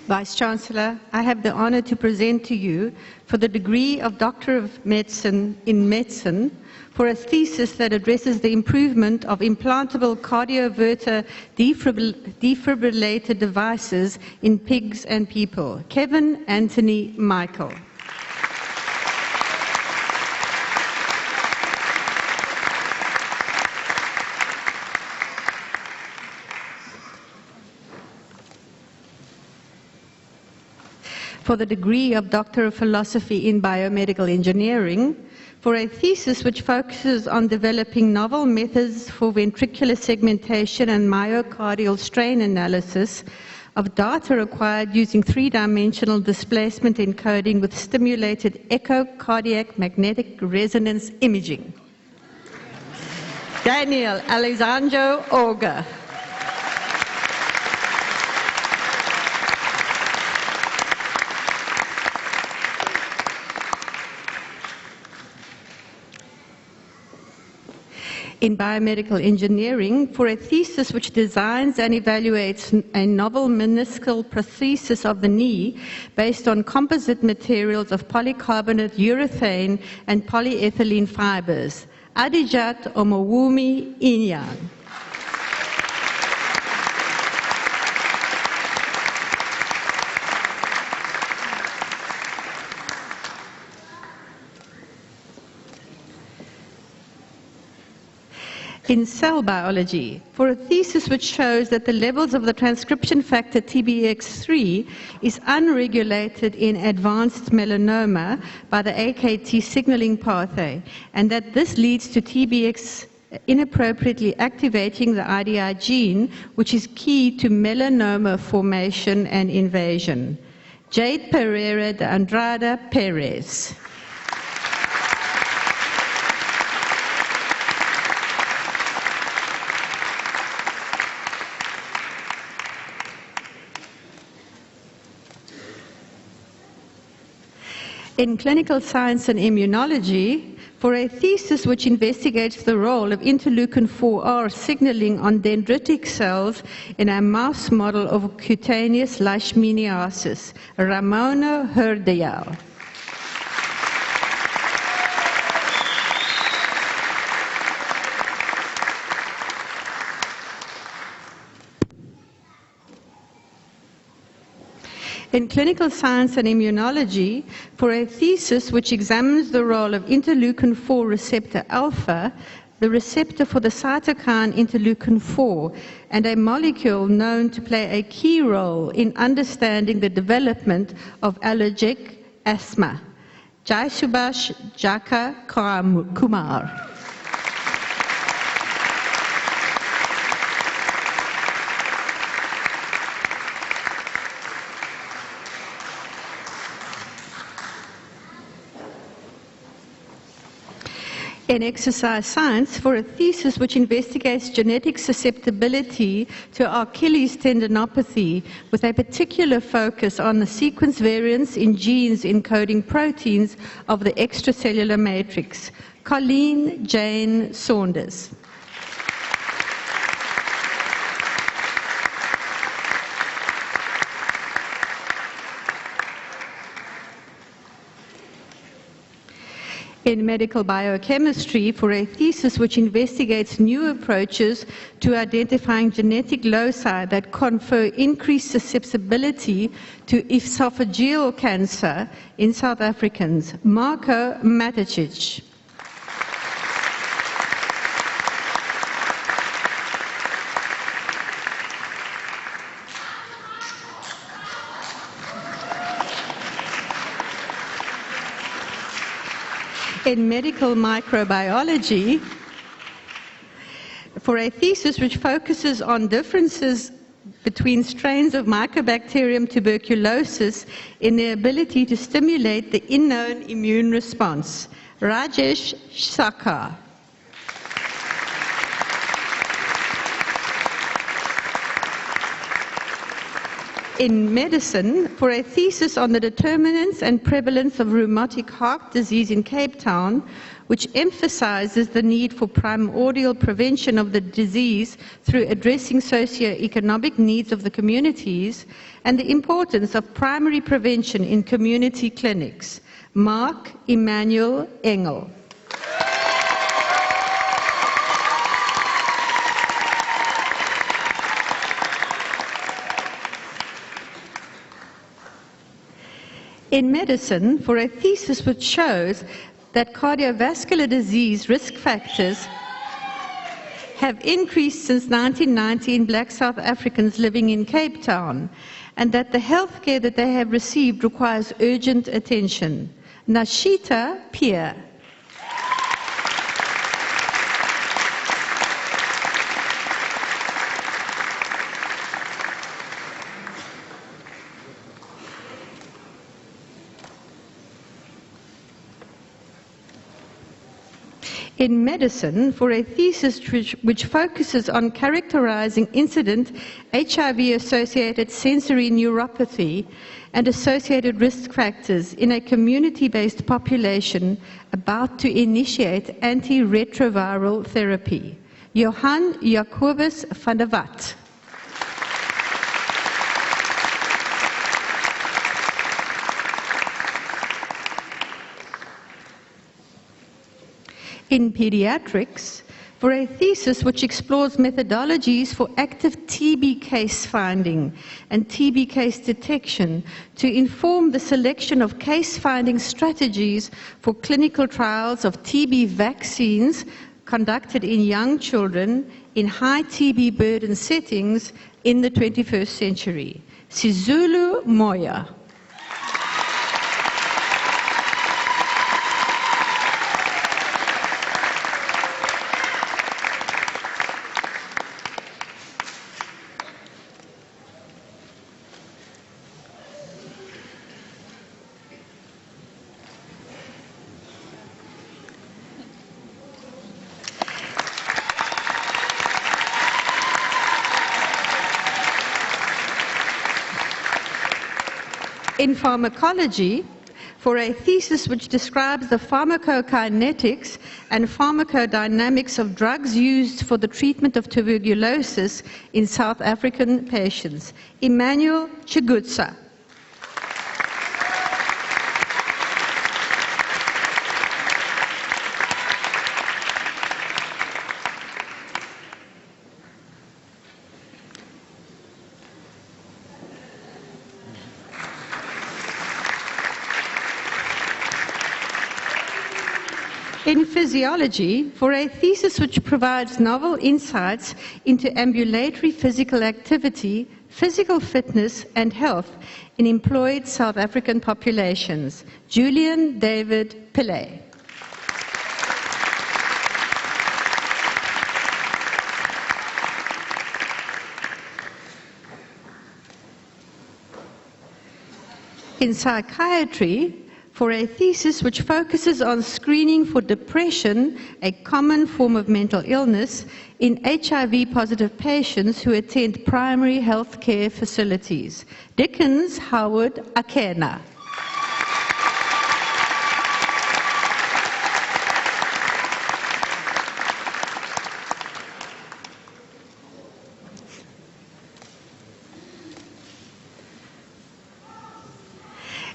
Vice-Chancellor, I have the honor to present to you for the degree of Doctor of Medicine in Medicine for a thesis that addresses the improvement of implantable cardioverter defibrillator devices in pigs and people. Kevin Anthony Michael. For the degree of Doctor of Philosophy in Biomedical Engineering, for a thesis which focuses on developing novel methods for ventricular segmentation and myocardial strain analysis of data acquired using three-dimensional displacement encoding with stimulated echocardiac magnetic resonance imaging. Daniel Alessandro Orga. In biomedical engineering for a thesis which designs and evaluates a novel meniscal prosthesis of the knee based on composite materials of polycarbonate urethane and polyethylene fibers. Adijat Omowumi Inyan. In cell biology, for a thesis which shows that the levels of the transcription factor TBX3 is unregulated in advanced melanoma by the AKT signaling pathway, and that this leads to TBX inappropriately activating the IDI gene, which is key to melanoma formation and invasion. Jade Pereira de Andrada Perez. In clinical science and immunology, for a thesis which investigates the role of interleukin-4R signaling on dendritic cells in a mouse model of cutaneous leishmaniasis, Ramona Herdeyal. In clinical science and immunology, for a thesis which examines the role of interleukin-4 receptor alpha, the receptor for the cytokine interleukin-4, and a molecule known to play a key role in understanding the development of allergic asthma. Jai Subhash Jaka Kumar. In exercise science, for a thesis which investigates genetic susceptibility to Achilles tendinopathy with a particular focus on the sequence variants in genes encoding proteins of the extracellular matrix. Colleen Jane Saunders. In medical biochemistry for a thesis which investigates new approaches to identifying genetic loci that confer increased susceptibility to esophageal cancer in South Africans. Marko Maticic. In medical microbiology, for a thesis which focuses on differences between strains of Mycobacterium tuberculosis in their ability to stimulate the innate immune response. Rajesh Sakar. In medicine, for a thesis on the determinants and prevalence of rheumatic heart disease in Cape Town, which emphasizes the need for primordial prevention of the disease through addressing socio-economic needs of the communities, and the importance of primary prevention in community clinics. Mark Emmanuel Engel. In medicine, for a thesis which shows that cardiovascular disease risk factors have increased since 1990 in black South Africans living in Cape Town, and that the health care that they have received requires urgent attention. Nashita Pierre. In medicine, for a thesis which focuses on characterizing incident HIV-associated sensory neuropathy and associated risk factors in a community-based population about to initiate antiretroviral therapy. Johan Jacobus van der Walt. In pediatrics, for a thesis which explores methodologies for active TB case finding and TB case detection to inform the selection of case finding strategies for clinical trials of TB vaccines conducted in young children in high TB burden settings in the 21st century. Sizulu Moya. In pharmacology, for a thesis which describes the pharmacokinetics and pharmacodynamics of drugs used for the treatment of tuberculosis in South African patients. Emmanuel Chigutsa. In physiology, for a thesis which provides novel insights into ambulatory physical activity, physical fitness and health in employed South African populations. Julian David Pillay. In psychiatry, for a thesis which focuses on screening for depression, a common form of mental illness, in HIV-positive patients who attend primary health care facilities. Dickens Howard Akena.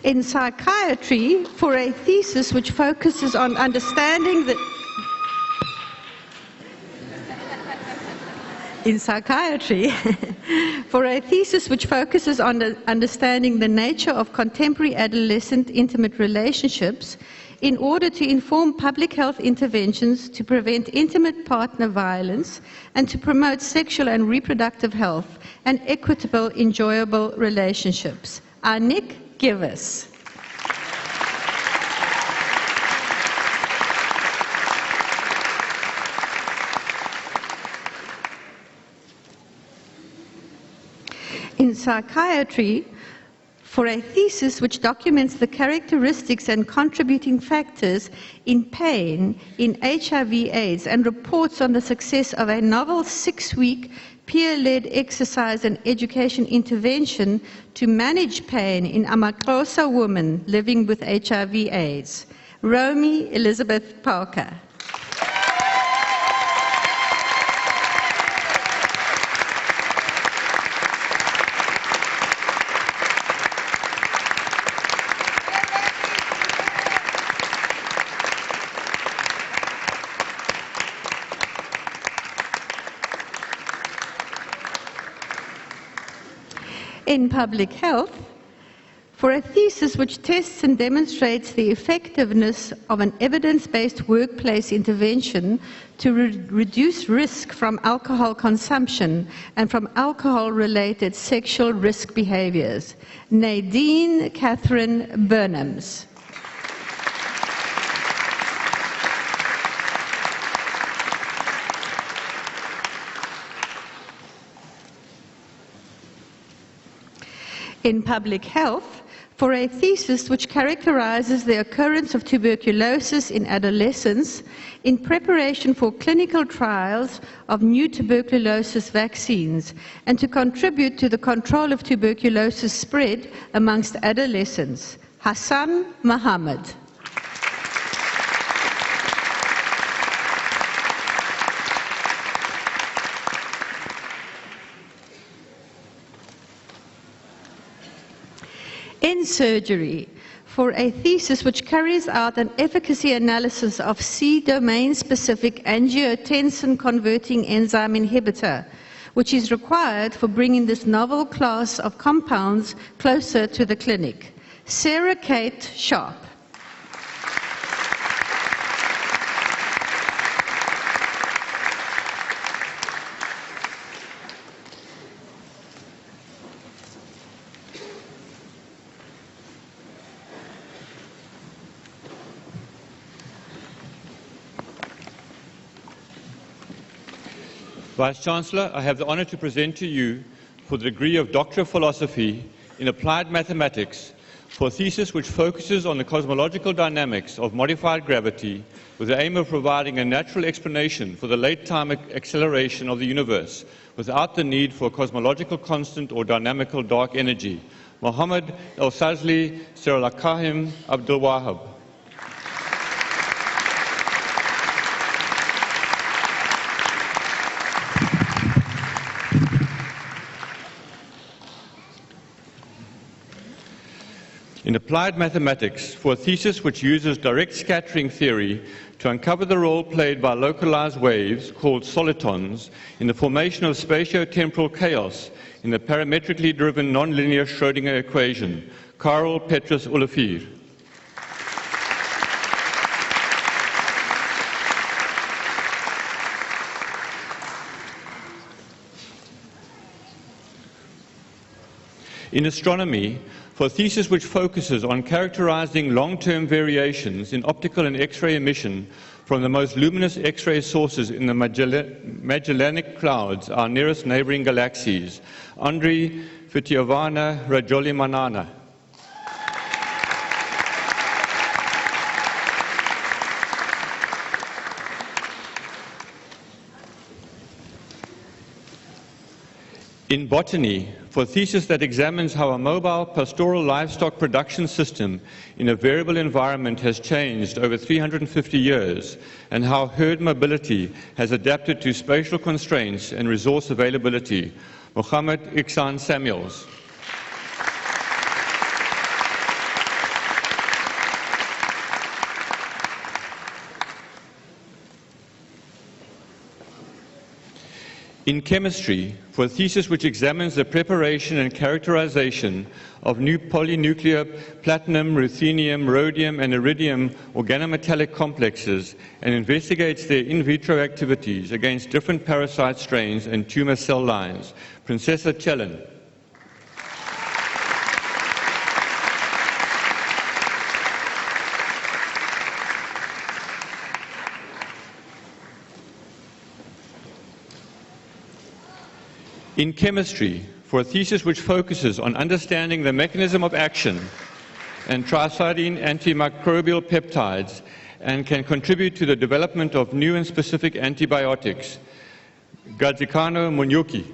In psychiatry, for a thesis which focuses on understanding the... In psychiatry, for a thesis which focuses on understanding the nature of contemporary adolescent intimate relationships in order to inform public health interventions to prevent intimate partner violence and to promote sexual and reproductive health and equitable, enjoyable relationships. Anik Givers. In psychiatry, for a thesis which documents the characteristics and contributing factors in pain in HIV/AIDS and reports on the success of a novel 6-week peer-led exercise and education intervention to manage pain in Amaxhosa women living with HIV/AIDS. Romy Elizabeth Parker. In public health, for a thesis which tests and demonstrates the effectiveness of an evidence-based workplace intervention to reduce risk from alcohol consumption and from alcohol-related sexual risk behaviors. Nadine Catherine Burnhams. In public health, for a thesis which characterizes the occurrence of tuberculosis in adolescents in preparation for clinical trials of new tuberculosis vaccines and to contribute to the control of tuberculosis spread amongst adolescents. Hassan Muhammad. In surgery, for a thesis which carries out an efficacy analysis of C-domain-specific angiotensin-converting enzyme inhibitor, which is required for bringing this novel class of compounds closer to the clinic. Sarah Kate Sharp. Vice-Chancellor, I have the honor to present to you for the degree of Doctor of Philosophy in Applied Mathematics for a thesis which focuses on the cosmological dynamics of modified gravity with the aim of providing a natural explanation for the late-time acceleration of the universe without the need for a cosmological constant or dynamical dark energy. Mohammed El-Sazli Seralakahim Abdul Wahab. In applied mathematics, for a thesis which uses direct scattering theory to uncover the role played by localized waves, called solitons, in the formation of spatio-temporal chaos in the parametrically driven nonlinear Schrödinger equation, Karl Petrus Olafir. In astronomy, for a thesis which focuses on characterizing long-term variations in optical and X-ray emission from the most luminous X-ray sources in the Magellanic Clouds, our nearest neighboring galaxies, Andrei Fitiovana Rajolimanana. In botany, for a thesis that examines how a mobile pastoral livestock production system in a variable environment has changed over 350 years, and how herd mobility has adapted to spatial constraints and resource availability, Mohammed Iksan Samuels. In chemistry, for a thesis which examines the preparation and characterization of new polynuclear platinum, ruthenium, rhodium, and iridium organometallic complexes and investigates their in vitro activities against different parasite strains and tumor cell lines, Princesa Chelin. In chemistry, for a thesis which focuses on understanding the mechanism of action and tricidine antimicrobial peptides and can contribute to the development of new and specific antibiotics, Gadzikano Munyuki.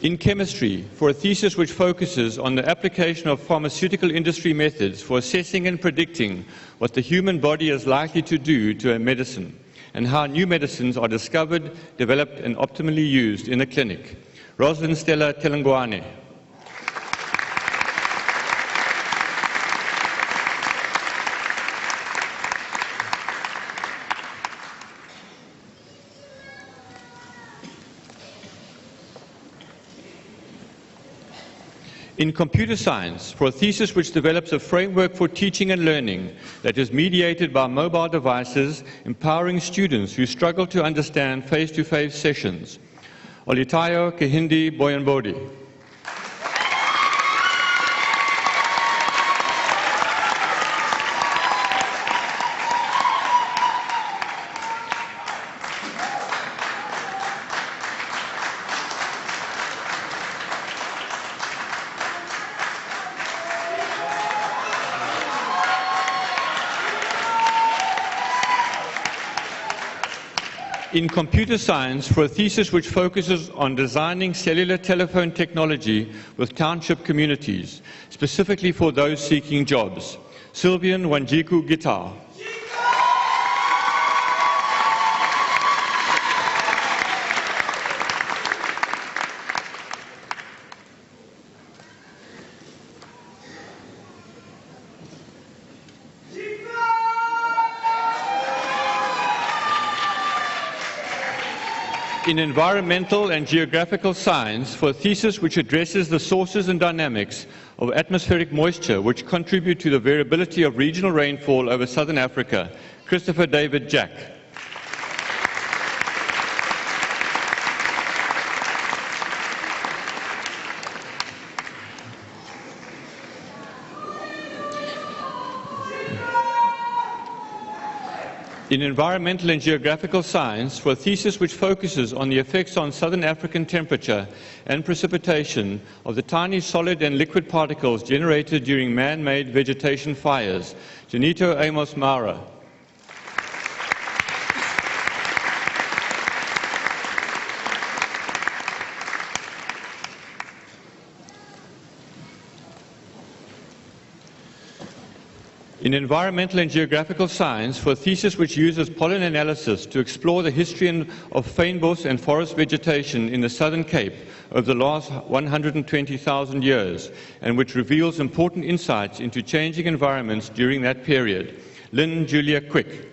In chemistry, for a thesis which focuses on the application of pharmaceutical industry methods for assessing and predicting what the human body is likely to do to a medicine, and how new medicines are discovered, developed, and optimally used in the clinic, Rosalind Stella Telengwane. In computer science, for a thesis which develops a framework for teaching and learning that is mediated by mobile devices, empowering students who struggle to understand face-to-face sessions, Olitayo Kehindi Boyanbodi. In computer science, for a thesis which focuses on designing cellular telephone technology with township communities, specifically for those seeking jobs, Sylvian Wanjiku Gitar. In environmental and geographical science, for a thesis which addresses the sources and dynamics of atmospheric moisture which contribute to the variability of regional rainfall over southern Africa, Christopher David Jack. In environmental and geographical science, for a thesis which focuses on the effects on southern African temperature and precipitation of the tiny solid and liquid particles generated during man-made vegetation fires, Janito Amos Mara. In environmental and geographical science, for a thesis which uses pollen analysis to explore the history of fynbos and forest vegetation in the Southern Cape over the last 120,000 years, and which reveals important insights into changing environments during that period, Lynn Julia Quick.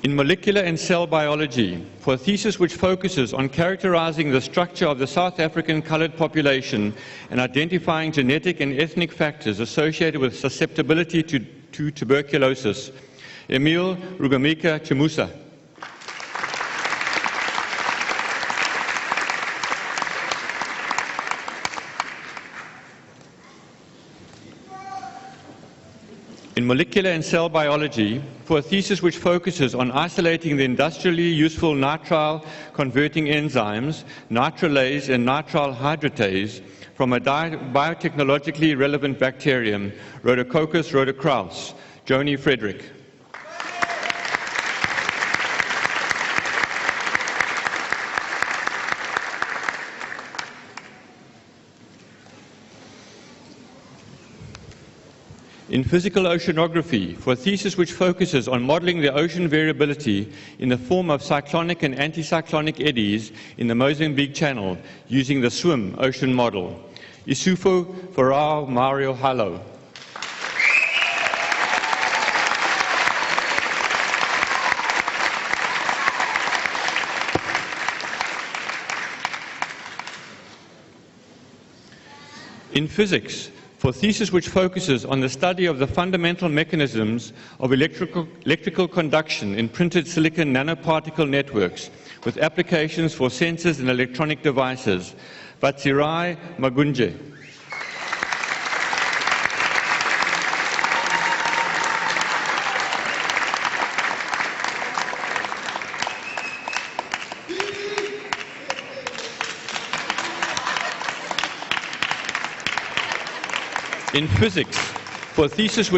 In molecular and cell biology, for a thesis which focuses on characterizing the structure of the South African colored population and identifying genetic and ethnic factors associated with susceptibility to tuberculosis, Emile Rugomika Chimusa. In molecular and cell biology, for a thesis which focuses on isolating the industrially useful nitrile converting enzymes, nitrulase and nitrile hydratase, from a biotechnologically relevant bacterium, Rhodococcus rhodocraus, Joni Frederick. In physical oceanography, for a thesis which focuses on modeling the ocean variability in the form of cyclonic and anticyclonic eddies in the Mozambique Channel using the SWIM ocean model, Isufo Farao Mario Halo. In physics, for a thesis which focuses on the study of the fundamental mechanisms of electrical conduction in printed silicon nanoparticle networks with applications for sensors and electronic devices, Vatsirai Magunje. In physics, for a thesis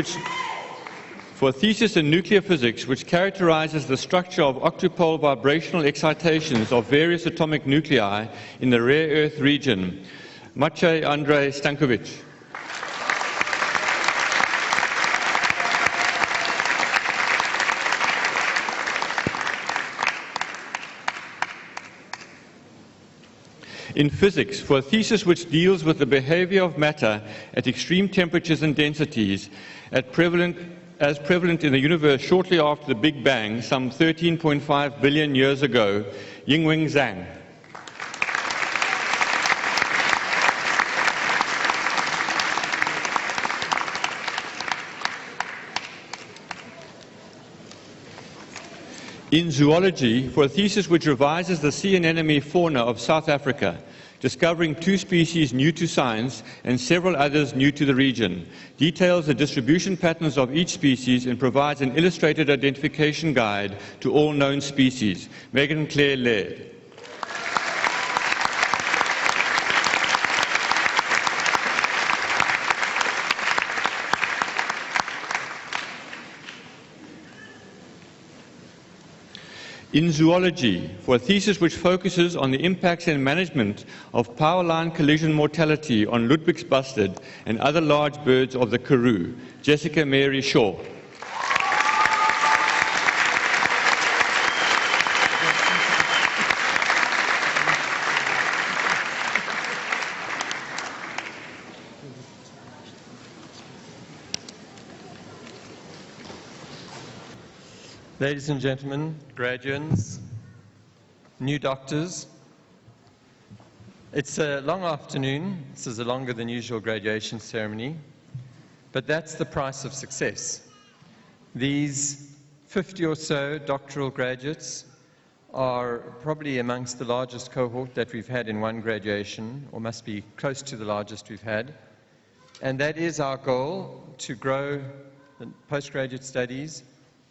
in nuclear physics which characterizes the structure of octupole vibrational excitations of various atomic nuclei in the rare earth region, Maciej Andrzej Stankiewicz. In physics, for a thesis which deals with the behavior of matter at extreme temperatures and densities as prevalent in the universe shortly after the Big Bang, some 13.5 billion years ago, Yingwing Zhang. In zoology, for a thesis which revises the sea anemone fauna of South Africa, discovering 2 species new to science and several others new to the region, details the distribution patterns of each species and provides an illustrated identification guide to all known species. Megan Claire Laird. In zoology, for a thesis which focuses on the impacts and management of power line collision mortality on Ludwig's bustard and other large birds of the Karoo, Jessica Mary Shaw. Ladies and gentlemen, graduates, new doctors, it's a long afternoon. This is a longer than usual graduation ceremony, but that's the price of success. These 50 or so doctoral graduates are probably amongst the largest cohort that we've had in one graduation, or must be close to the largest we've had. And that is our goal, to grow the postgraduate studies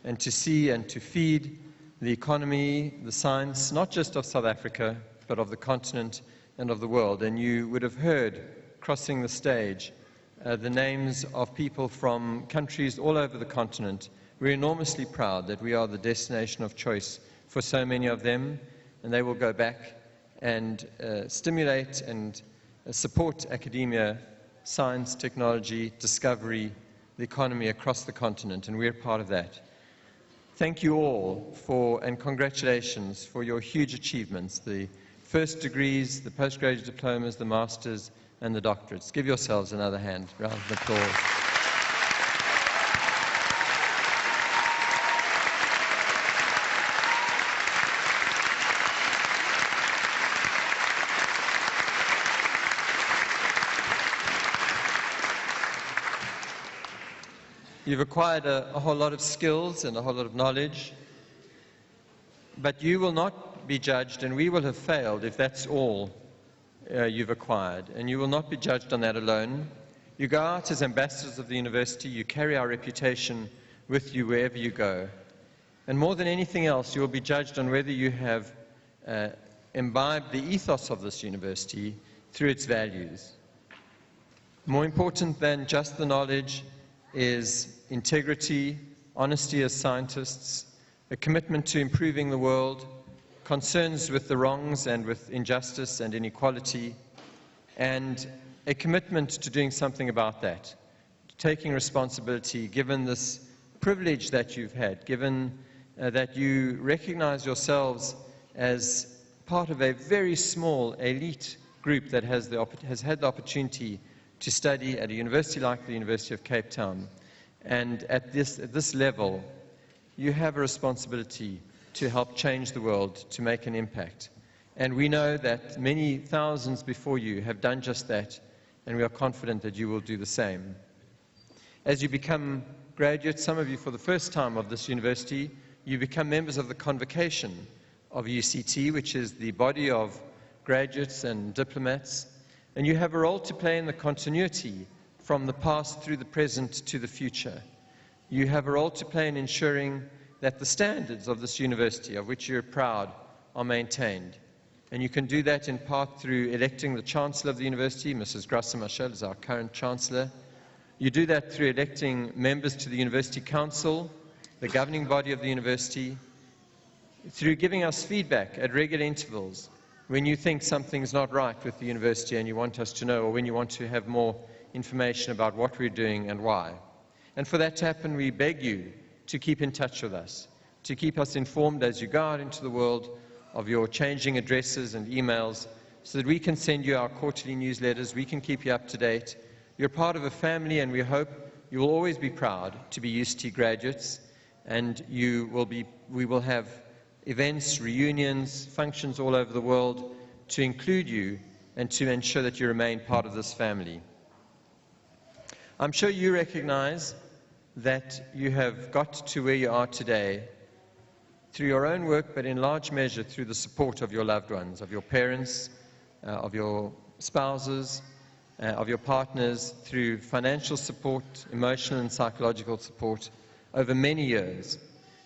and to see and to feed the economy, the science, not just of South Africa, but of the continent and of the world. And you would have heard, crossing the stage, the names of people from countries all over the continent. We're enormously proud that we are the destination of choice for so many of them, and they will go back and stimulate and support academia, science, technology, discovery, the economy across the continent, and we're part of that. Thank you all and congratulations for your huge achievements, the first degrees, the postgraduate diplomas, the masters, and the doctorates. Give yourselves another round of applause. You've acquired a whole lot of skills and a whole lot of knowledge, but you will not be judged, and we will have failed if that's all you've acquired. And you will not be judged on that alone. You go out as ambassadors of the university, you carry our reputation with you wherever you go. And more than anything else, you will be judged on whether you have imbibed the ethos of this university through its values. More important than just the knowledge is integrity, honesty as scientists, a commitment to improving the world, concerns with the wrongs and with injustice and inequality, and a commitment to doing something about that, taking responsibility, given this privilege that you've had, given that you recognize yourselves as part of a very small elite group that has had the opportunity to study at a university like the University of Cape Town. And at this level, you have a responsibility to help change the world, to make an impact. And we know that many thousands before you have done just that, and we are confident that you will do the same. As you become graduates, some of you for the first time of this university, you become members of the convocation of UCT, which is the body of graduates and diplomats, and you have a role to play in the continuity from the past through the present to the future. You have a role to play in ensuring that the standards of this university, of which you're proud, are maintained. And you can do that in part through electing the Chancellor of the university. Mrs. Graça Machel is our current Chancellor. You do that through electing members to the University Council, the governing body of the university, through giving us feedback at regular intervals when you think something's not right with the university and you want us to know, or when you want to have more information about what we're doing and why. And for that to happen, we beg you to keep in touch with us, to keep us informed as you go out into the world of your changing addresses and emails, so that we can send you our quarterly newsletters, we can keep you up to date. You're part of a family, and we hope you will always be proud to be UCT graduates, and we will have events, reunions, functions all over the world to include you and to ensure that you remain part of this family. I'm sure you recognize that you have got to where you are today through your own work, but in large measure through the support of your loved ones, of your parents, of your spouses, of your partners, through financial support, emotional and psychological support over many years.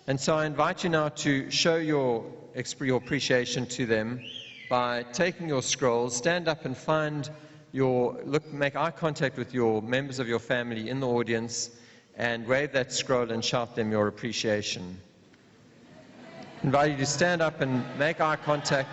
And so I invite you now to show your appreciation to them by taking your scrolls, stand up and make eye contact with your members of your family in the audience and wave that scroll and shout them your appreciation. I invite you to stand up and make eye contact.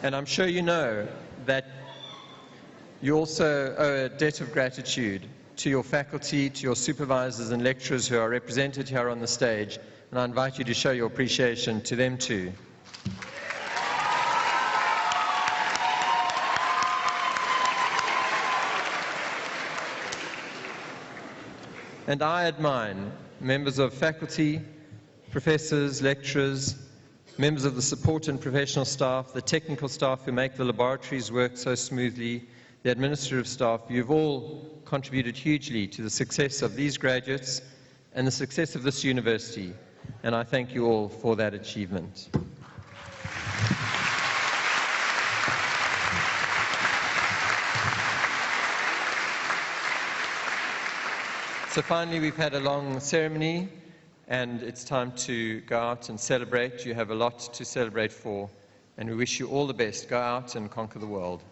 And I'm sure you know that you also owe a debt of gratitude to your faculty, to your supervisors and lecturers who are represented here on the stage, and I invite you to show your appreciation to them too. And I add mine, members of faculty, professors, lecturers, members of the support and professional staff, the technical staff who make the laboratories work so smoothly, the administrative staff. You've all contributed hugely to the success of these graduates and the success of this university, and I thank you all for that achievement. So finally, we've had a long ceremony, and it's time to go out and celebrate. You have a lot to celebrate for, and we wish you all the best. Go out and conquer the world.